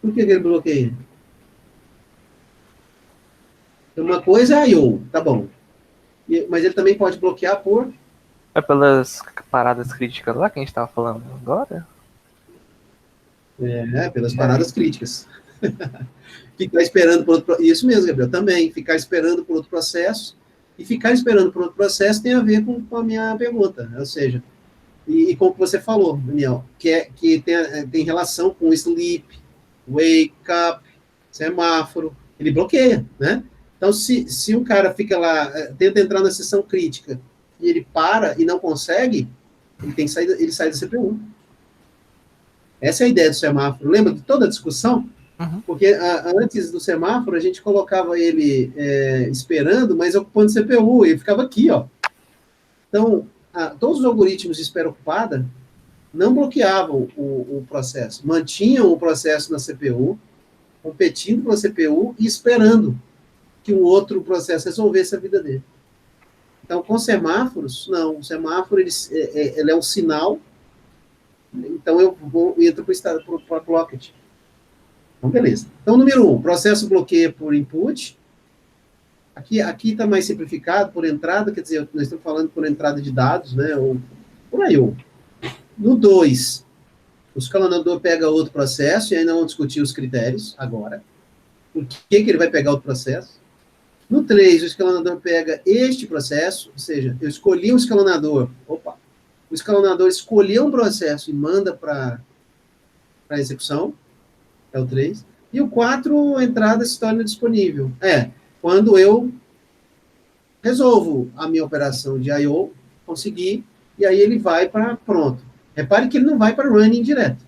Por que ele bloqueia? Uma coisa é I/O, tá bom. Mas ele também pode bloquear por... É pelas paradas críticas lá que a gente estava falando agora? Pelas paradas críticas. Ficar esperando por outro... Isso mesmo, Gabriel, também. Ficar esperando por outro processo. E ficar esperando por outro processo tem a ver com a minha pergunta. Ou seja, e como você falou, Daniel, que tem relação com sleep, wake up, semáforo. Ele bloqueia, né? Então, se um cara fica lá, tenta entrar na sessão crítica e ele para e não consegue, ele sai da CPU. Essa é a ideia do semáforo. Lembra de toda a discussão? Uhum. Porque antes do semáforo, a gente colocava ele esperando, mas ocupando CPU, e ele ficava aqui, ó. Então, todos os algoritmos de espera ocupada não bloqueavam o processo, mantinham o processo na CPU, competindo com a CPU e esperando que o outro processo resolvesse a vida dele. Então, com semáforos, não. O semáforo, ele é um sinal. Então, eu entro para o Blocket. Então, beleza. Então, número 1, processo bloqueia por input. Aqui está mais simplificado, por entrada, quer dizer, nós estamos falando por entrada de dados, né, ou por I/O. No 2, o escalonador pega outro processo, e ainda vamos discutir os critérios agora. Por que ele vai pegar outro processo? No 3, o escalonador pega este processo, ou seja, eu escolhi um escalonador, o escalonador escolheu um processo e manda para a execução, é o 3. E o 4, a entrada se torna disponível. Quando eu resolvo a minha operação de I/O, consegui, e aí ele vai para pronto. Repare que ele não vai para running direto.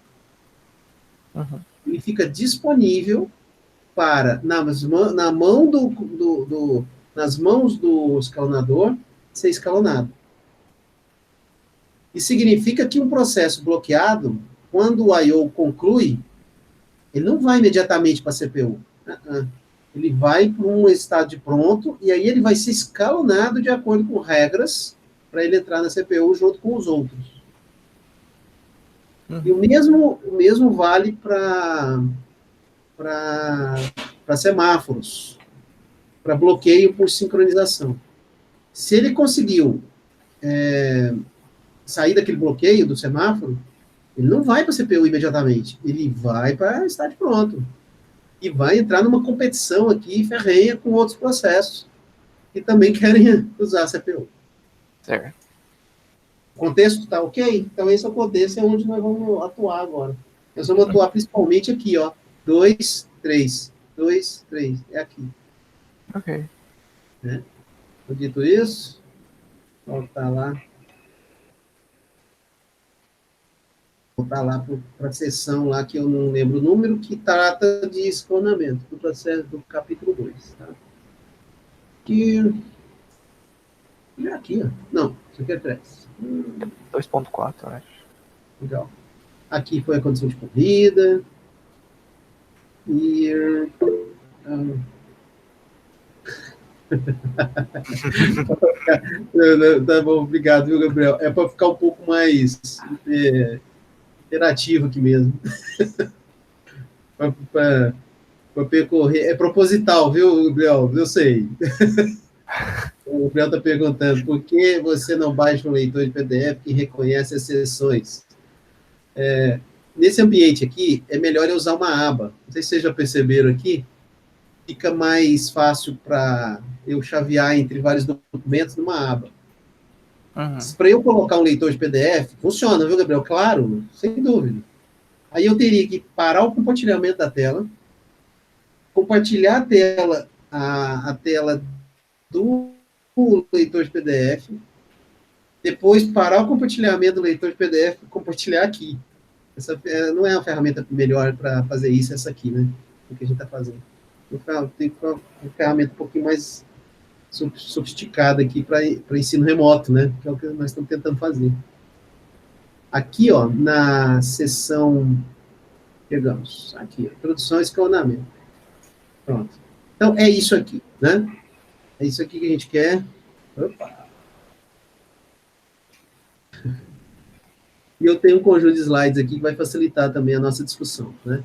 Uhum. Ele fica disponível para, nas mãos do escalonador, ser escalonado. Isso significa que um processo bloqueado, quando o I/O conclui, ele não vai imediatamente para a CPU. Ele vai para um estado de pronto, e aí ele vai ser escalonado de acordo com regras, para ele entrar na CPU junto com os outros. Uhum. E o mesmo vale para semáforos, para bloqueio por sincronização. Se ele conseguiu sair daquele bloqueio do semáforo, ele não vai para a CPU imediatamente, ele vai para estado pronto. E vai entrar numa competição aqui ferrenha com outros processos que também querem usar a CPU. Certo. O contexto está ok? Então esse é o contexto, é onde nós vamos atuar agora. Nós vamos atuar principalmente aqui, ó. 2, 3. 2, 3. É aqui. Ok. Dito isso, voltar lá para a sessão lá, que eu não lembro o número, que trata de escalonamento, do processo do capítulo 2. Tá? Aqui, ó. Não, isso aqui é 3. 2.4, eu acho. Legal. Aqui foi a condição de corrida. E... Tá bom, obrigado, viu, Gabriel? É para ficar um pouco mais interativo aqui mesmo. Para percorrer. É proposital, viu, Gabriel? Eu sei. O Gabriel está perguntando, por que você não baixa um leitor de PDF que reconhece as sessões? Nesse ambiente aqui, é melhor eu usar uma aba. Não sei se vocês já perceberam aqui, fica mais fácil para eu chavear entre vários documentos numa aba. Uhum. Para eu colocar um leitor de PDF, funciona, viu, Gabriel? Claro, sem dúvida. Aí eu teria que parar o compartilhamento da tela, compartilhar a tela do leitor de PDF, depois parar o compartilhamento do leitor de PDF e compartilhar aqui. Essa não é uma ferramenta melhor para fazer isso, essa aqui, né? O que a gente está fazendo. Tem uma ferramenta um pouquinho mais sofisticada aqui para ensino remoto, né? Que é o que nós estamos tentando fazer. Aqui, ó, na seção, pegamos, aqui, ó, produção e escalonamento. Pronto. Então, é isso aqui, né? É isso aqui que a gente quer. Opa! E eu tenho um conjunto de slides aqui que vai facilitar também a nossa discussão, né?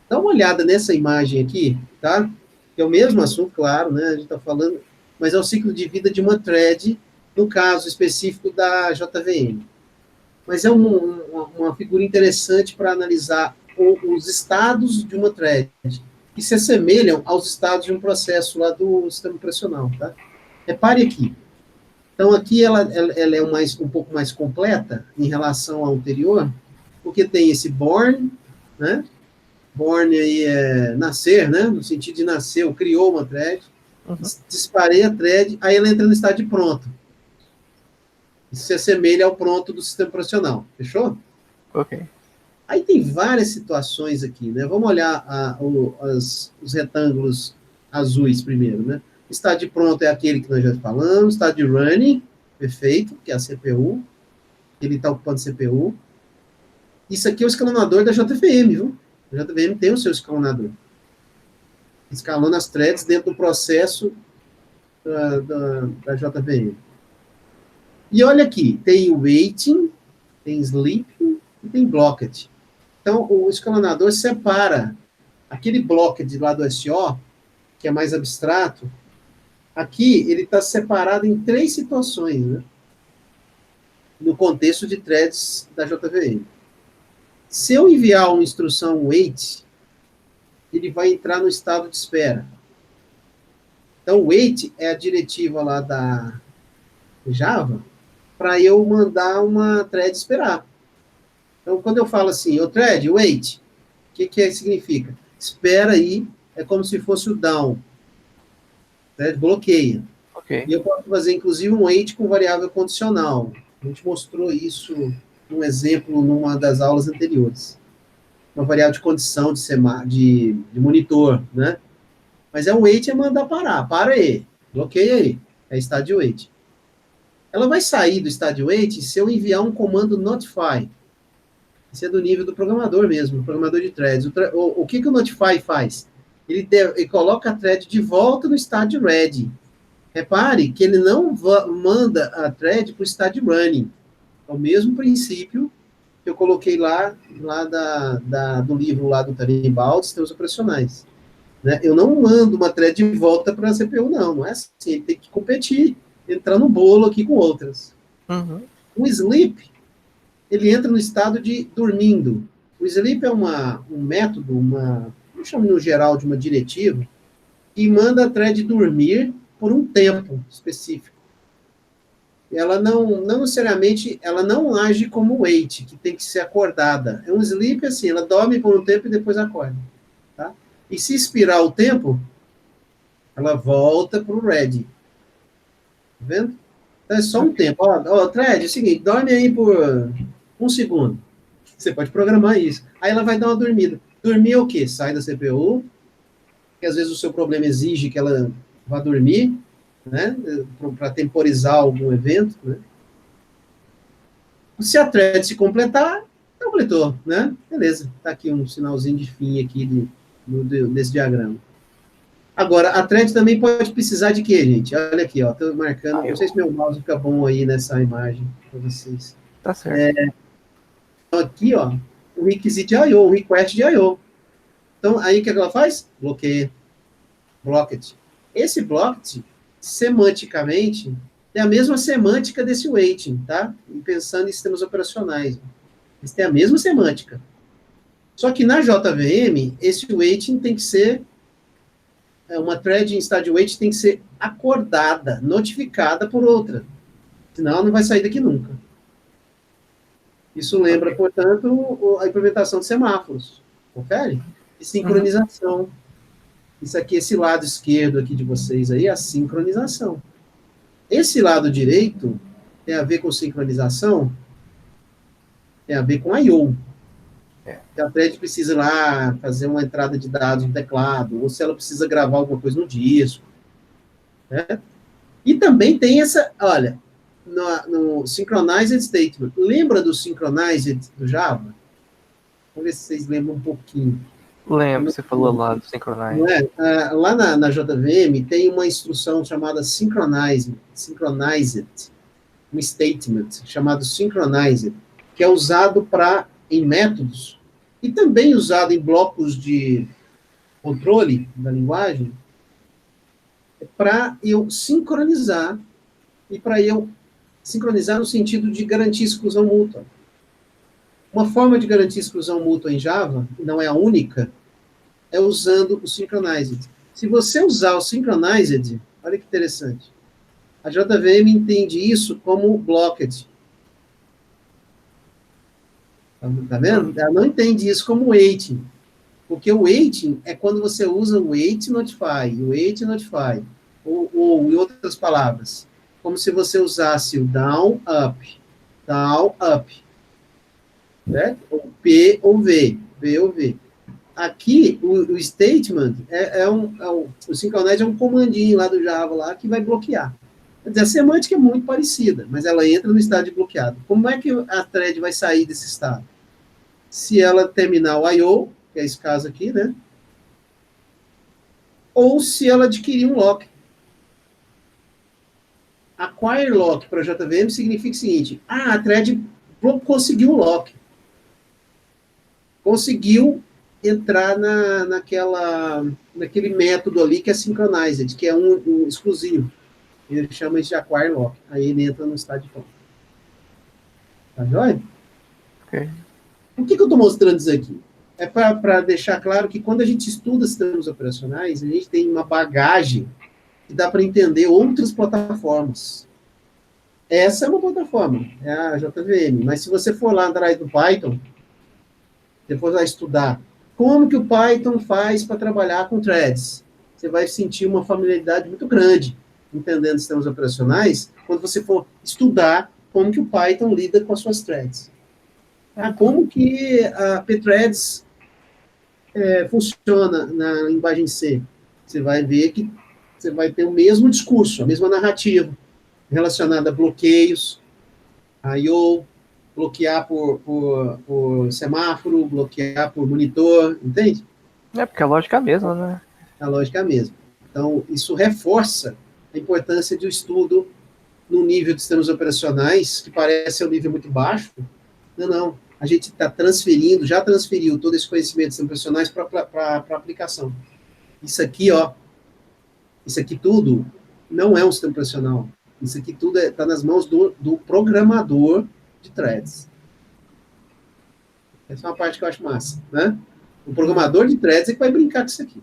Dá uma olhada nessa imagem aqui, tá? Que é o mesmo assunto, claro, né? A gente está falando, mas é o ciclo de vida de uma thread, no caso específico da JVM. Mas é uma figura interessante para analisar os estados de uma thread, que se assemelham aos estados de um processo lá do sistema operacional, tá? Repare aqui. Então, aqui ela é um pouco mais completa em relação ao anterior, porque tem esse born, né? Born aí é nascer, né? No sentido de nascer, ou criou uma thread, disparei a thread, aí ela entra no estado de pronto. Isso se assemelha ao pronto do sistema operacional. Fechou? Ok. Aí tem várias situações aqui, né? Vamos olhar os retângulos azuis primeiro, né? Estado de pronto é aquele que nós já falamos, estado de running, perfeito, que é a CPU, ele está ocupando CPU. Isso aqui é o escalonador da JVM, viu? A JVM tem o seu escalonador. Escalona as threads dentro do processo da JVM. E olha aqui, tem waiting, tem sleeping e tem blocked. Então, o escalonador separa aquele blocked lá do SO, que é mais abstrato. Aqui, ele está separado em 3 situações, né? No contexto de threads da JVM. Se eu enviar uma instrução wait, ele vai entrar no estado de espera. Então, wait é a diretiva lá da Java para eu mandar uma thread esperar. Então, quando eu falo assim, o thread, wait, o que significa? Espera aí, é como se fosse o down. Thread bloqueia. Ok. E eu posso fazer, inclusive, um wait com variável condicional. A gente mostrou isso num exemplo numa das aulas anteriores. Uma variável de condição de monitor, né? Mas é um wait é mandar parar. Para aí. Bloqueia aí. É estado de wait. Ela vai sair do estado de wait se eu enviar um comando notify. Isso é do nível do programador mesmo, do programador de threads. O que o notify faz? Ele coloca a thread de volta no estado de ready. Repare que ele não manda a thread para o estado de running. É o mesmo princípio que eu coloquei lá do livro lá do Tarimbaldi, sistemas operacionais. Né? Eu não mando uma thread de volta para a CPU, não é assim. Ele tem que competir, entrar no bolo aqui com outras. Uhum. O sleep, ele entra no estado de dormindo. O sleep é um método, eu chamo no geral de uma diretiva, que manda a thread dormir por um tempo específico. Ela não necessariamente, ela não age como wait, que tem que ser acordada. É um sleep assim, ela dorme por um tempo e depois acorda. Tá? E se expirar o tempo, ela volta para o ready. Tá vendo? Então é só um tempo. Thread, é o seguinte, dorme aí por 1 segundo. Você pode programar isso. Aí ela vai dar uma dormida. Dormir é o quê? Sai da CPU, que às vezes o seu problema exige que ela vá dormir, né? Para temporizar algum evento, né? Se a thread se completar, completou, né? Beleza. Está aqui um sinalzinho de fim aqui desse diagrama. Agora, a thread também pode precisar de quê, gente? Olha aqui, ó, estou marcando. Não sei se meu mouse fica bom aí nessa imagem para vocês. Tá certo. Então, aqui, ó, o requisite de I/O, o request de I/O. Então, aí o que ela faz? Bloqueia. Blocked. Esse blocked, semanticamente, é a mesma semântica desse waiting, tá? E pensando em sistemas operacionais. Eles têm a mesma semântica. Só que na JVM, esse waiting tem que ser, uma thread em estado de wait tem que ser acordada, notificada por outra. Senão ela não vai sair daqui nunca. Isso lembra, portanto, a implementação de semáforos. Confere? E sincronização. Isso aqui, esse lado esquerdo aqui de vocês aí, é a sincronização. Esse lado direito tem a ver com sincronização, tem a ver com I/O. Se a thread precisa lá fazer uma entrada de dados no teclado, ou se ela precisa gravar alguma coisa no disco. Né? E também tem essa, olha, no Synchronized Statement. Lembra do Synchronized do Java? Vamos ver se vocês lembram um pouquinho. Lembro, você falou lá do Synchronize. Não é? Lá na JVM tem uma instrução chamada Synchronized, um statement chamado Synchronized, que é usado em métodos e também usado em blocos de controle da linguagem para eu sincronizar e para eu sincronizar no sentido de garantir exclusão mútua. Uma forma de garantir exclusão mútua em Java, não é a única, é usando o Synchronized. Se você usar o Synchronized, olha que interessante, a JVM entende isso como blocked. Tá vendo? Ela não entende isso como waiting. Porque o waiting é quando você usa o wait notify. Ou, em outras palavras, como se você usasse o down, up. Certo? Ou P ou V. V ou V. Aqui, o statement o Synchronize é um comandinho lá do Java lá que vai bloquear. Quer dizer, a semântica é muito parecida, mas ela entra no estado de bloqueado. Como é que a thread vai sair desse estado? Se ela terminar o I/O, que é esse caso aqui, né? Ou se ela adquirir um lock. Acquire lock para JVM significa o seguinte: a thread conseguiu um lock. Conseguiu entrar naquele método ali que é synchronized, que é um exclusivo. Ele chama isso de acquire lock. Aí ele entra no estado de ponto. Tá joia? Ok. Por que eu estou mostrando isso aqui? É para deixar claro que quando a gente estuda sistemas operacionais, a gente tem uma bagagem que dá para entender outras plataformas. Essa é uma plataforma, é a JVM. Mas se você for lá atrás do Python, depois vai estudar como que o Python faz para trabalhar com threads, você vai sentir uma familiaridade muito grande entendendo sistemas operacionais quando você for estudar como que o Python lida com as suas threads. Como que a pthreads funciona na linguagem C. Você vai ver que você vai ter o mesmo discurso, a mesma narrativa relacionada a bloqueios, I/O, bloquear por semáforo, bloquear por monitor, entende? Porque a lógica é a mesma, né? A lógica é a mesma. Então, isso reforça a importância do estudo no nível de sistemas operacionais, que parece ser um nível muito baixo. Não. A gente está transferindo, já transferiu todo esse conhecimento de sistemas operacionais para aplicação. Isso aqui tudo não é um sistema operacional. Isso aqui tudo está nas mãos do programador de threads. Essa é uma parte que eu acho massa, né? O programador de threads é que vai brincar com isso aqui.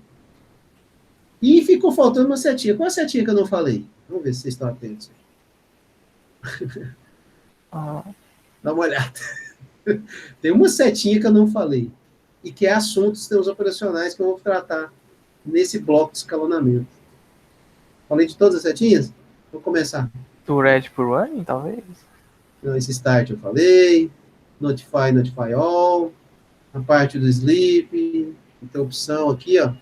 E ficou faltando uma setinha. Qual a setinha que eu não falei? Vamos ver se vocês estão atentos. Dá uma olhada. Tem uma setinha que eu não falei. E que é assunto dos sistemas operacionais que eu vou tratar nesse bloco de escalonamento. Falei de todas as setinhas? Vou começar. Do ready por running, talvez? Não, esse start eu falei. Notify all. A parte do sleep. Interrupção aqui, ó.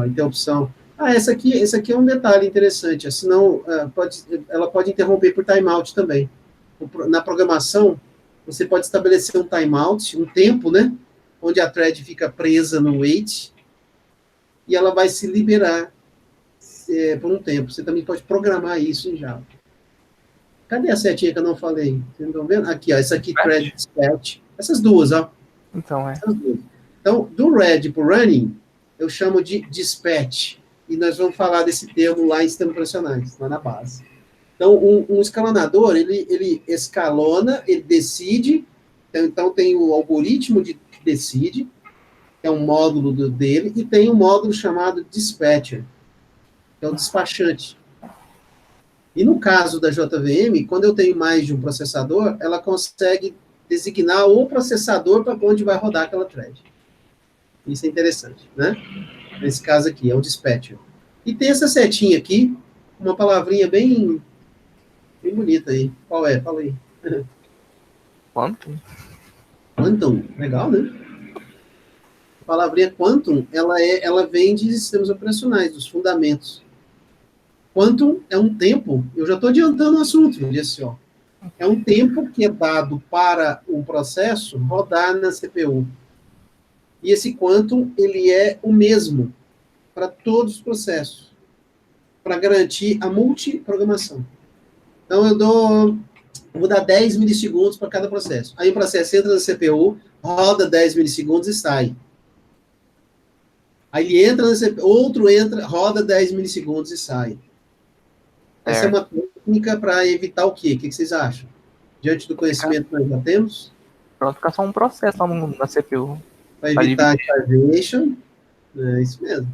Interrupção. Esse aqui é um detalhe interessante. Senão, ela pode interromper por timeout também. Na programação, você pode estabelecer um timeout, um tempo, né? Onde a thread fica presa no wait e ela vai se liberar por um tempo. Você também pode programar isso em Java. Cadê a setinha que eu não falei? Vocês estão vendo? Aqui, ó. Essa aqui, thread dispatch. Essas duas, ó. Então, Essas duas. Então, do ready para running, eu chamo de dispatch. e nós vamos falar desse termo lá em sistemas operacionais, lá na base. Então, um escalonador, ele escalona, ele decide, então tem o algoritmo que decide, que é um módulo dele, e tem um módulo chamado dispatcher, que é o despachante. E no caso da JVM, quando eu tenho mais de um processador, ela consegue designar o processador para onde vai rodar aquela thread. Isso é interessante, né? Nesse caso aqui, é o dispatcher. E tem essa setinha aqui, uma palavrinha bem bonita aí. Qual é? Fala aí. Quantum? Quantum, legal, né? A palavrinha quantum, ela vem de sistemas operacionais, dos fundamentos. Quantum é um tempo, eu já estou adiantando o assunto, disse, ó. É um tempo que é dado para um processo rodar na CPU. E esse quantum, ele é o mesmo para todos os processos, para garantir a multiprogramação. Então, eu vou dar 10 milissegundos para cada processo. Aí o processo entra na CPU, roda 10 milissegundos e sai. Aí ele entra na CPU, outro entra, roda 10 milissegundos e sai. Essa é uma técnica para evitar o quê? O que vocês acham? Diante do conhecimento que nós já temos? Pronto, ficar só um processo lá na CPU. Para evitar starvation. É isso mesmo.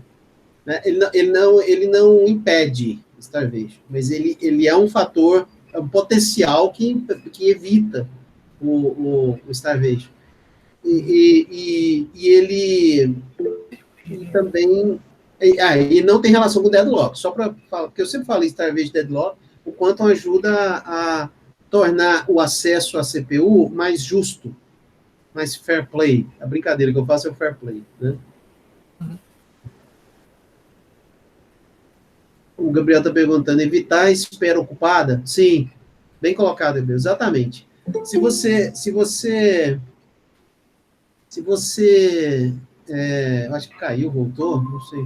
Ele não impede starvation, mas ele é um fator, é um potencial que evita o starvation. E ele também... E não tem relação com o deadlock. Só para falar, porque eu sempre falei starvation deadlock, o quantum ajuda a tornar o acesso à CPU mais justo, mais fair play. A brincadeira que eu faço é o fair play, né? O Gabriel está perguntando, evitar a espera ocupada? Sim, bem colocado, Gabriel, exatamente. Se você acho que caiu, voltou, não sei.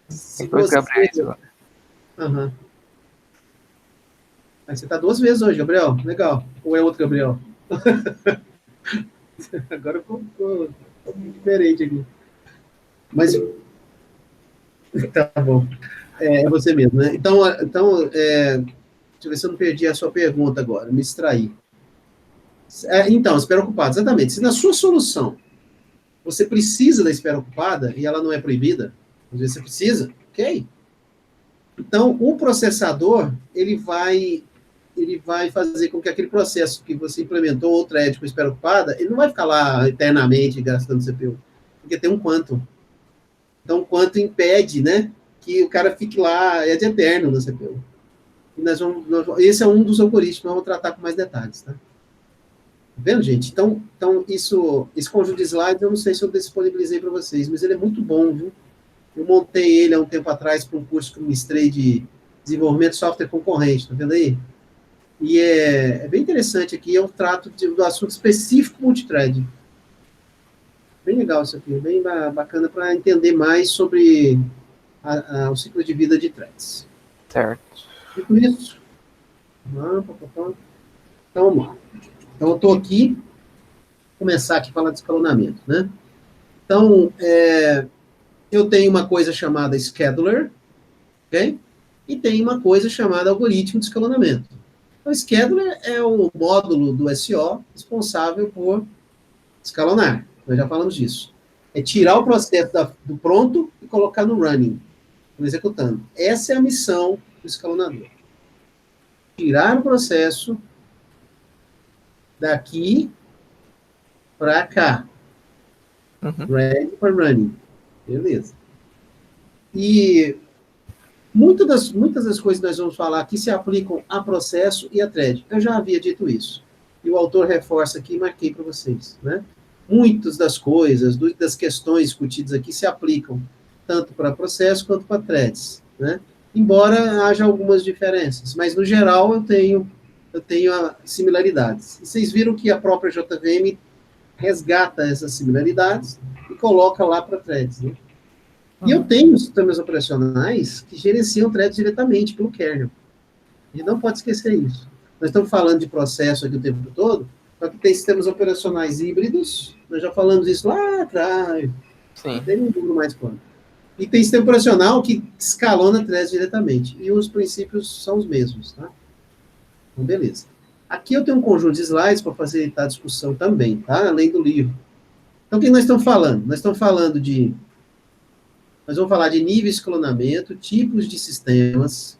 Se você... Uhum. Mas você está 2 vezes hoje, Gabriel, legal. Ou é outro Gabriel? Agora ficou diferente aqui. Mas tá bom. É você mesmo, né? Então deixa eu ver se eu não perdi a sua pergunta agora, me distraí. Então, espera ocupada, exatamente. Se na sua solução você precisa da espera ocupada e ela não é proibida, às vezes você precisa, ok? Então, o processador, ele vai fazer com que aquele processo que você implementou, ou thread com espera ocupada, ele não vai ficar lá eternamente gastando CPU, porque tem um quantum. Então, o quantum impede, né, que o cara fique lá, é de eterno na CPU. E esse é um dos algoritmos, nós vamos tratar com mais detalhes, tá? Tá vendo, gente? Então esse conjunto de slides, eu não sei se eu disponibilizei para vocês, mas ele é muito bom, viu? Eu montei ele há um tempo atrás para um curso que eu ministrei de desenvolvimento de software concorrente, tá vendo aí? E é bem interessante aqui, eu trato do assunto específico multithread. Bem legal isso aqui, bem bacana para entender mais sobre o ciclo de vida de threads. Certo. Dito isso, então vamos lá. Então eu estou aqui, vou começar aqui a falar de escalonamento, né? Então, eu tenho uma coisa chamada scheduler, ok? E tem uma coisa chamada algoritmo de escalonamento. Então, o scheduler é o módulo do SO responsável por escalonar. Nós já falamos disso. É tirar o processo do pronto e colocar no running, no executando. Essa é a missão do escalonador. Tirar o processo daqui para cá. Ready for running. Beleza. E muitas das coisas que nós vamos falar aqui se aplicam a processo e a thread. Eu já havia dito isso. E o autor reforça aqui e marquei para vocês, né? Muitas das coisas, das questões discutidas aqui se aplicam tanto para processo quanto para threads, né? Embora haja algumas diferenças, mas no geral eu tenho similaridades. E vocês viram que a própria JVM resgata essas similaridades e coloca lá para threads, né? E eu tenho sistemas operacionais que gerenciam threads diretamente pelo kernel. A gente não pode esquecer isso. Nós estamos falando de processo aqui o tempo todo, só que tem sistemas operacionais híbridos, nós já falamos isso lá atrás. Sim. Tem um número mais quanto. E tem sistema operacional que escalona threads diretamente. E os princípios são os mesmos, tá? Então, beleza. Aqui eu tenho um conjunto de slides para facilitar a discussão também, tá? Além do livro. Então, o que nós estamos falando? Nós vamos falar de nível de escalonamento, tipos de sistemas,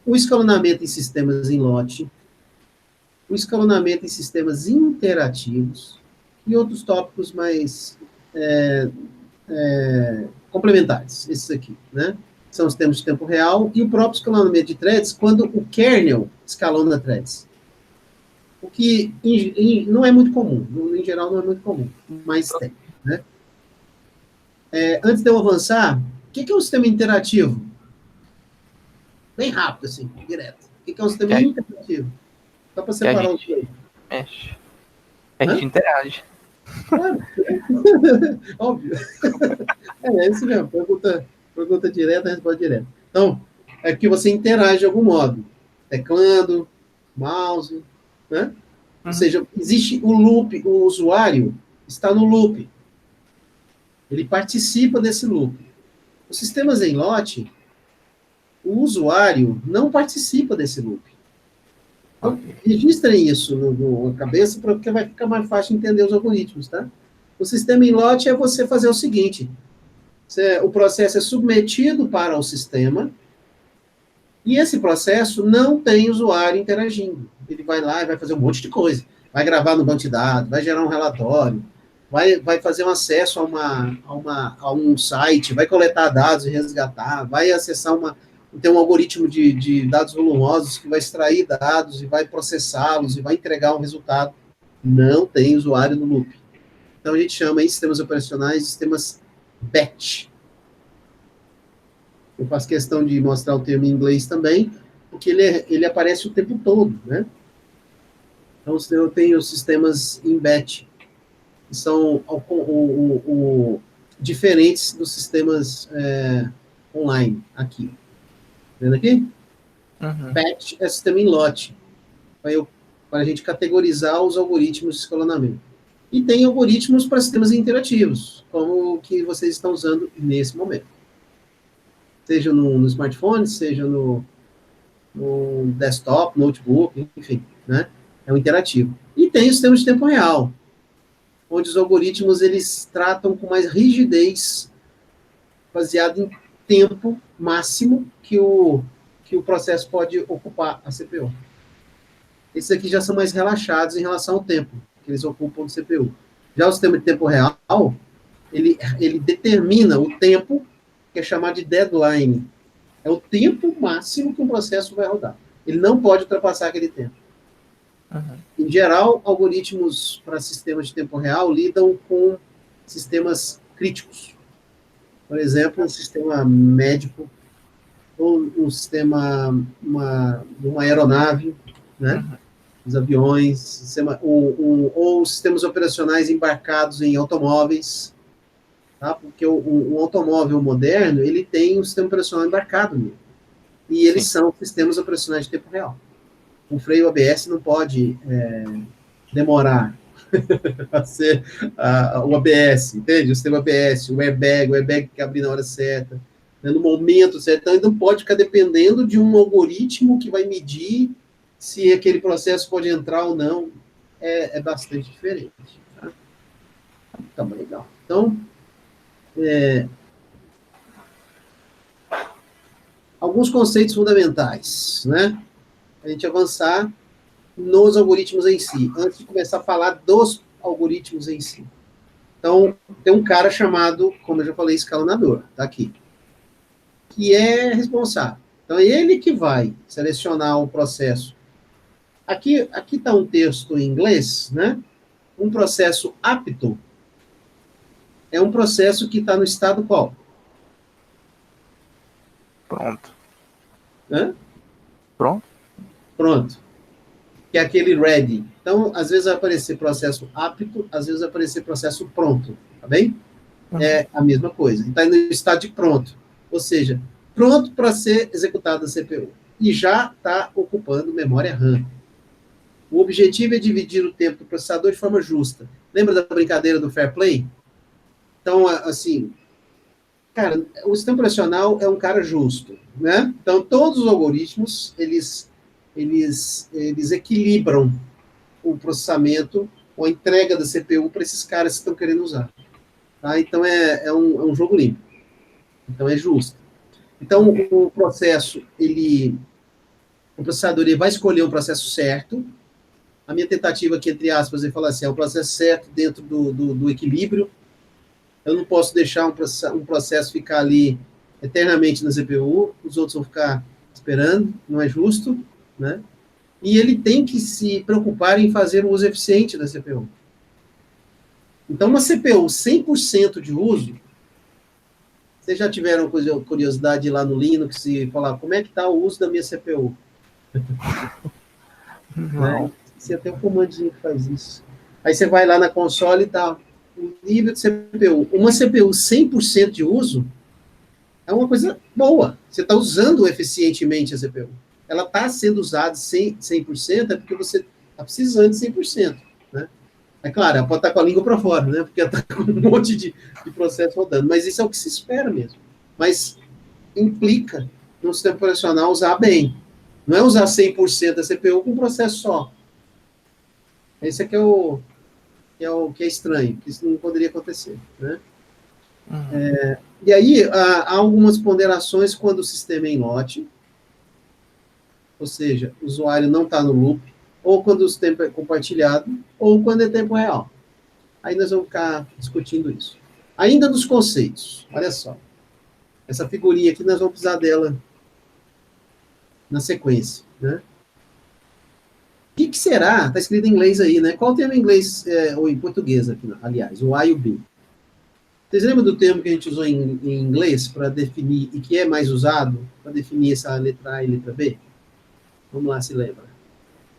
o escalonamento em sistemas em lote, o escalonamento em sistemas interativos e outros tópicos mais complementares, esses aqui, né? São os termos de tempo real e o próprio escalonamento de threads quando o kernel escalona threads. O que não é muito comum, em geral não é muito comum, mas tem, né? Antes de eu avançar, o que é um sistema interativo? Bem rápido, assim, direto. O que é um sistema interativo? Só para separar os dois. Mexe. A gente interage. Claro. Óbvio. É isso mesmo. Pergunta direta, resposta direta. Então, é que você interage de algum modo. Teclando, mouse, né? Ou seja, existe o loop, o usuário está no loop. Ele participa desse loop. Os sistemas em lote, o usuário não participa desse loop. Então, registrem isso na cabeça, porque vai ficar mais fácil entender os algoritmos, tá? O sistema em lote é você fazer o seguinte: o processo é submetido para o sistema, e esse processo não tem usuário interagindo. Ele vai lá e vai fazer um monte de coisa. Vai gravar no banco de dados, vai gerar um relatório, vai fazer um acesso a um site, vai coletar dados e resgatar, vai acessar tem um algoritmo de dados volumosos que vai extrair dados e vai processá-los e vai entregar um resultado. Não tem usuário no loop. Então, a gente chama em sistemas operacionais de sistemas batch. Eu faço questão de mostrar o termo em inglês também, porque ele aparece o tempo todo, né? Então, eu tenho sistemas em batch, que são diferentes dos sistemas online, aqui. Vendo aqui? Batch é sistema em lote, para a gente categorizar os algoritmos de escalonamento. E tem algoritmos para sistemas interativos, como o que vocês estão usando nesse momento. Seja no smartphone, seja no desktop, notebook, enfim, né? É um interativo. E tem os sistemas de tempo real, onde os algoritmos eles tratam com mais rigidez, baseado em tempo máximo que o processo pode ocupar a CPU. Esses aqui já são mais relaxados em relação ao tempo que eles ocupam no CPU. Já o sistema de tempo real, ele determina o tempo, que é chamado de deadline. É o tempo máximo que um processo vai rodar. Ele não pode ultrapassar aquele tempo. Em geral, algoritmos para sistemas de tempo real lidam com sistemas críticos. Por exemplo, um sistema médico, ou um sistema, uma aeronave, né? Os aviões, ou sistemas operacionais embarcados em automóveis, tá? Porque o automóvel moderno, ele tem um sistema operacional embarcado nele. E eles são sistemas operacionais de tempo real. O freio ABS não pode demorar a ser o ABS, entende? O sistema ABS, o airbag que abre na hora certa, né, no momento certo. Então, ele não pode ficar dependendo de um algoritmo que vai medir se aquele processo pode entrar ou não. É bastante diferente. Tá? Tá bem legal. Então, alguns conceitos fundamentais, né? A gente avançar nos algoritmos em si, antes de começar a falar dos algoritmos em si. Então, tem um cara chamado, como eu já falei, escalonador, tá aqui, que é responsável. Então, é ele que vai selecionar o processo. Aqui está um texto em inglês, né? Um processo apto é um processo que está no estado qual? Pronto. Hã? Pronto. Pronto. Que é aquele ready. Então, às vezes vai aparecer processo apto, às vezes vai aparecer processo pronto, tá bem? É a mesma coisa. Está no estado de pronto. Ou seja, pronto para ser executado na CPU. E já está ocupando memória RAM. O objetivo é dividir o tempo do processador de forma justa. Lembra da brincadeira do fair play? Então, assim, Cara, o sistema operacional é um cara justo, né? Então, todos os algoritmos, eles equilibram o processamento ou a entrega da CPU para esses caras que estão querendo usar. Tá? Então, é um jogo limpo. Então, é justo. Então, o processo, o processador ele vai escolher o processo certo. A minha tentativa aqui, entre aspas, é falar assim, é o processo certo dentro do equilíbrio. Eu não posso deixar um processo ficar ali eternamente na CPU, os outros vão ficar esperando, não é justo, né? E ele tem que se preocupar em fazer um uso eficiente da CPU. Então, uma CPU 100% de uso, vocês já tiveram curiosidade lá no Linux e falar como é que está o uso da minha CPU? Não. Né? Você tem um comandinho que faz isso. Aí você vai lá na console e tá o nível de CPU. Uma CPU 100% de uso é uma coisa boa. Você está usando eficientemente a CPU. Ela está sendo usada 100%, é porque você está precisando de 100%. Né? É claro, ela pode estar com a língua para fora, né? Porque ela está com um monte de processo rodando. Mas isso é o que se espera mesmo. Mas implica no sistema operacional usar bem. Não é usar 100% da CPU com um processo só. Esse aqui é o que é estranho, que isso não poderia acontecer. Né? E aí, há algumas ponderações quando o sistema é em lote, ou seja, o usuário não está no loop, ou quando o tempo é compartilhado, ou quando é tempo real. Aí nós vamos ficar discutindo isso. Ainda nos conceitos, olha só. Essa figurinha aqui, nós vamos precisar dela na sequência. Né? O que será? Está escrito em inglês aí, né? Qual o termo em inglês, ou em português aqui, aliás, o A e o B? Vocês lembram do termo que a gente usou em inglês para definir, e que é mais usado, para definir essa letra A e letra B? Vamos lá, se lembra.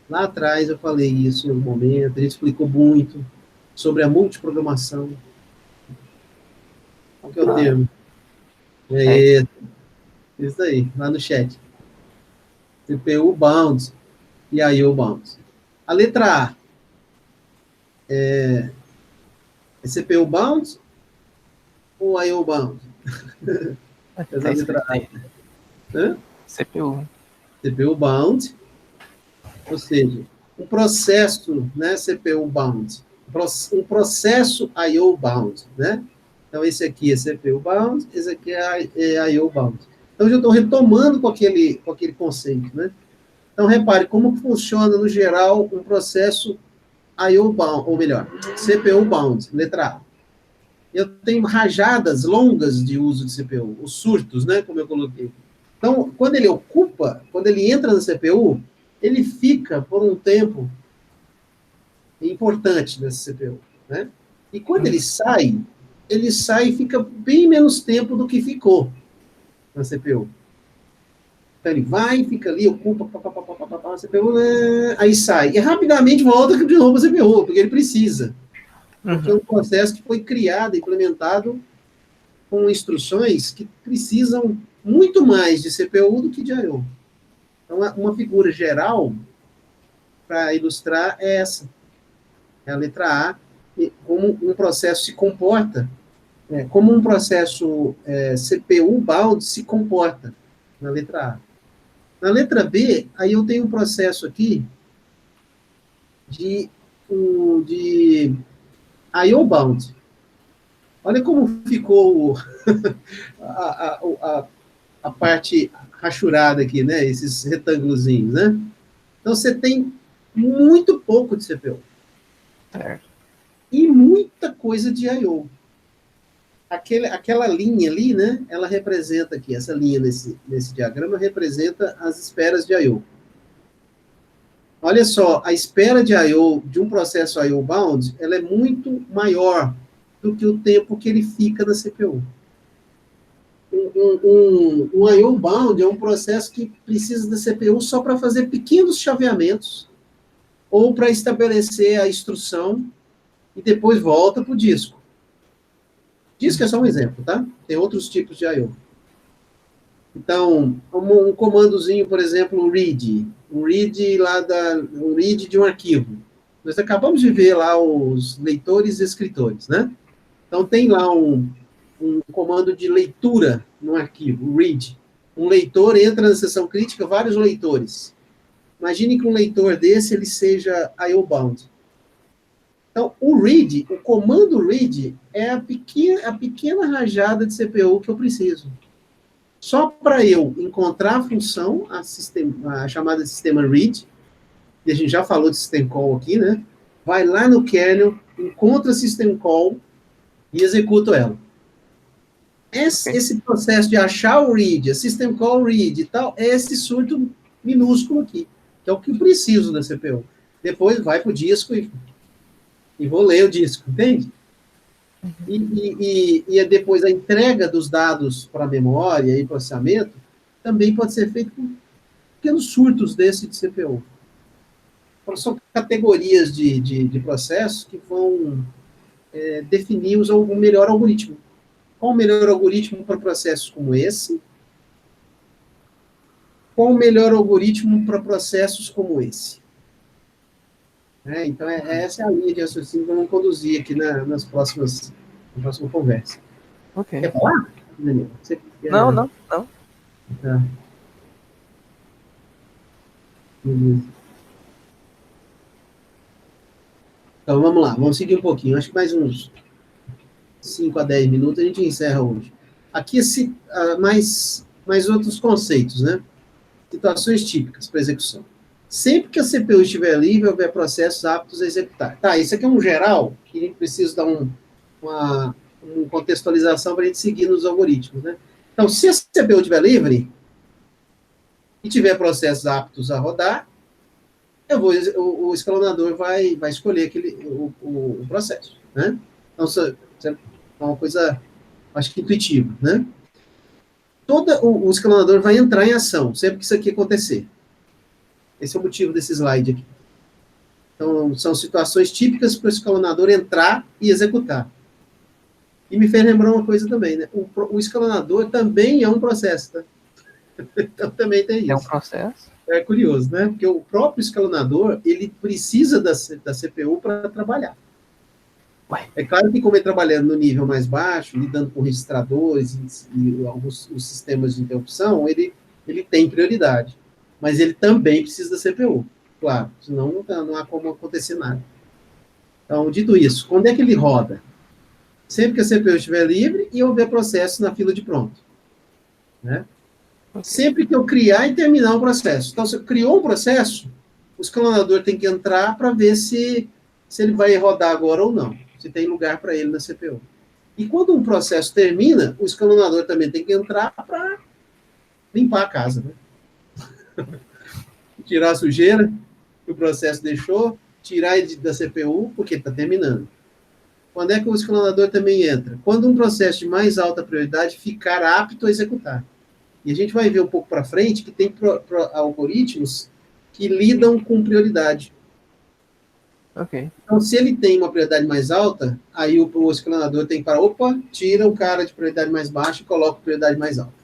Lá atrás eu falei isso em um momento, a gente explicou muito sobre a multiprogramação. Qual que é o termo? É isso aí, lá no chat. CPU bound e I/O bound. A letra A é CPU bound ou I/O bound? Essa Tá letra escrito aí. A. CPU. CPU bound, ou seja, um processo, né, CPU bound, um processo I/O bound, né? Então, esse aqui é CPU bound, esse aqui é I/O bound. Então, eu estou retomando com aquele conceito, né? Então, repare como funciona, no geral, um processo I/O bound, ou melhor, CPU bound, letra A. Eu tenho rajadas longas de uso de CPU, os surtos, né, como eu coloquei. Então, quando ele ocupa, quando ele entra na CPU, ele fica por um tempo importante nessa CPU, né? E quando ele sai e fica bem menos tempo do que ficou na CPU. Então ele vai, fica ali, ocupa, a CPU, aí sai. E rapidamente volta de novo a CPU, porque ele precisa. Porque é um processo que foi criado, implementado com instruções que precisam muito mais de CPU do que de I/O. Então, uma figura geral para ilustrar é essa. É a letra A, como um processo se comporta, como um processo CPU bound se comporta na letra A. Na letra B, aí eu tenho um processo aqui de I/O bound. Olha como ficou a parte rachurada aqui, né? Esses retângulozinhos, né? Então, você tem muito pouco de CPU. Certo. E muita coisa de I/O. Aquela linha ali, né? Ela representa aqui, essa linha nesse diagrama representa as esperas de I/O. Olha só, a espera de I/O, de um processo I/O bound, ela é muito maior do que o tempo que ele fica na CPU. Um I/O bound é um processo que precisa da CPU só para fazer pequenos chaveamentos ou para estabelecer a instrução e depois volta para o disco. Disco é só um exemplo, tá? Tem outros tipos de I/O. Então, um comandozinho, por exemplo, um read de um arquivo. Nós acabamos de ver lá os leitores e escritores, né? Então, tem lá um um comando de leitura no arquivo, read. Um leitor entra na seção crítica, vários leitores. Imagine que um leitor desse ele seja IO-bound. Então, o read, o comando read, é a pequena rajada de CPU que eu preciso. Só para eu encontrar a função, a chamada sistema read, e a gente já falou de system call aqui, né? Vai lá no kernel, encontra system call e executa ela. Esse processo de achar o read, a system call read e tal, é esse surto minúsculo aqui, que é o que eu preciso da CPU. Depois vai para o disco e vou ler o disco, entende? E depois a entrega dos dados para a memória e processamento também pode ser feito com pequenos surtos desse de CPU. Então, são categorias de processos que vão definir o melhor algoritmo. Qual o melhor algoritmo para processos como esse? Qual o melhor algoritmo para processos como esse? Então, essa é a linha de raciocínio que vamos conduzir aqui na próxima conversa. Ok. Quer falar, Daniel? Não. Tá. Beleza. Então, vamos lá. Vamos seguir um pouquinho. Acho que mais uns 5 a 10 minutos a gente encerra hoje. Aqui, mais outros conceitos, né? Situações típicas para execução. Sempre que a CPU estiver livre, houver processos aptos a executar. Tá, isso aqui é um geral, que a gente precisa dar uma contextualização para a gente seguir nos algoritmos, né? Então, se a CPU estiver livre e tiver processos aptos a rodar, o escalonador vai escolher o processo, né? Então, é uma coisa, acho que intuitiva, né? O escalonador vai entrar em ação sempre que isso aqui acontecer. Esse é o motivo desse slide aqui. Então, são situações típicas para o escalonador entrar e executar. E me fez lembrar uma coisa também, né? O escalonador também é um processo, tá? Então, também tem isso. É um processo? É curioso, né? Porque o próprio escalonador, ele precisa da CPU para trabalhar. Ué. É claro que como ele trabalhando no nível mais baixo, lidando com registradores e alguns os sistemas de interrupção, ele tem prioridade. Mas ele também precisa da CPU, claro, senão não há como acontecer nada. Então, dito isso, quando é que ele roda? Sempre que a CPU estiver livre e houver processo na fila de pronto. Né? Okay. Sempre que eu criar e terminar um processo. Então, se eu criou um processo, o escalonador tem que entrar para ver se ele vai rodar agora ou não, se tem lugar para ele na CPU. E quando um processo termina, o escalonador também tem que entrar para limpar a casa, né? Tirar a sujeira que o processo deixou, tirar ele da CPU, porque está terminando. Quando é que o escalonador também entra? Quando um processo de mais alta prioridade ficar apto a executar. E a gente vai ver um pouco para frente que tem algoritmos que lidam com prioridade. Ok. Então, se ele tem uma prioridade mais alta, aí o escalonador tem que parar, tira o cara de prioridade mais baixa e coloca prioridade mais alta.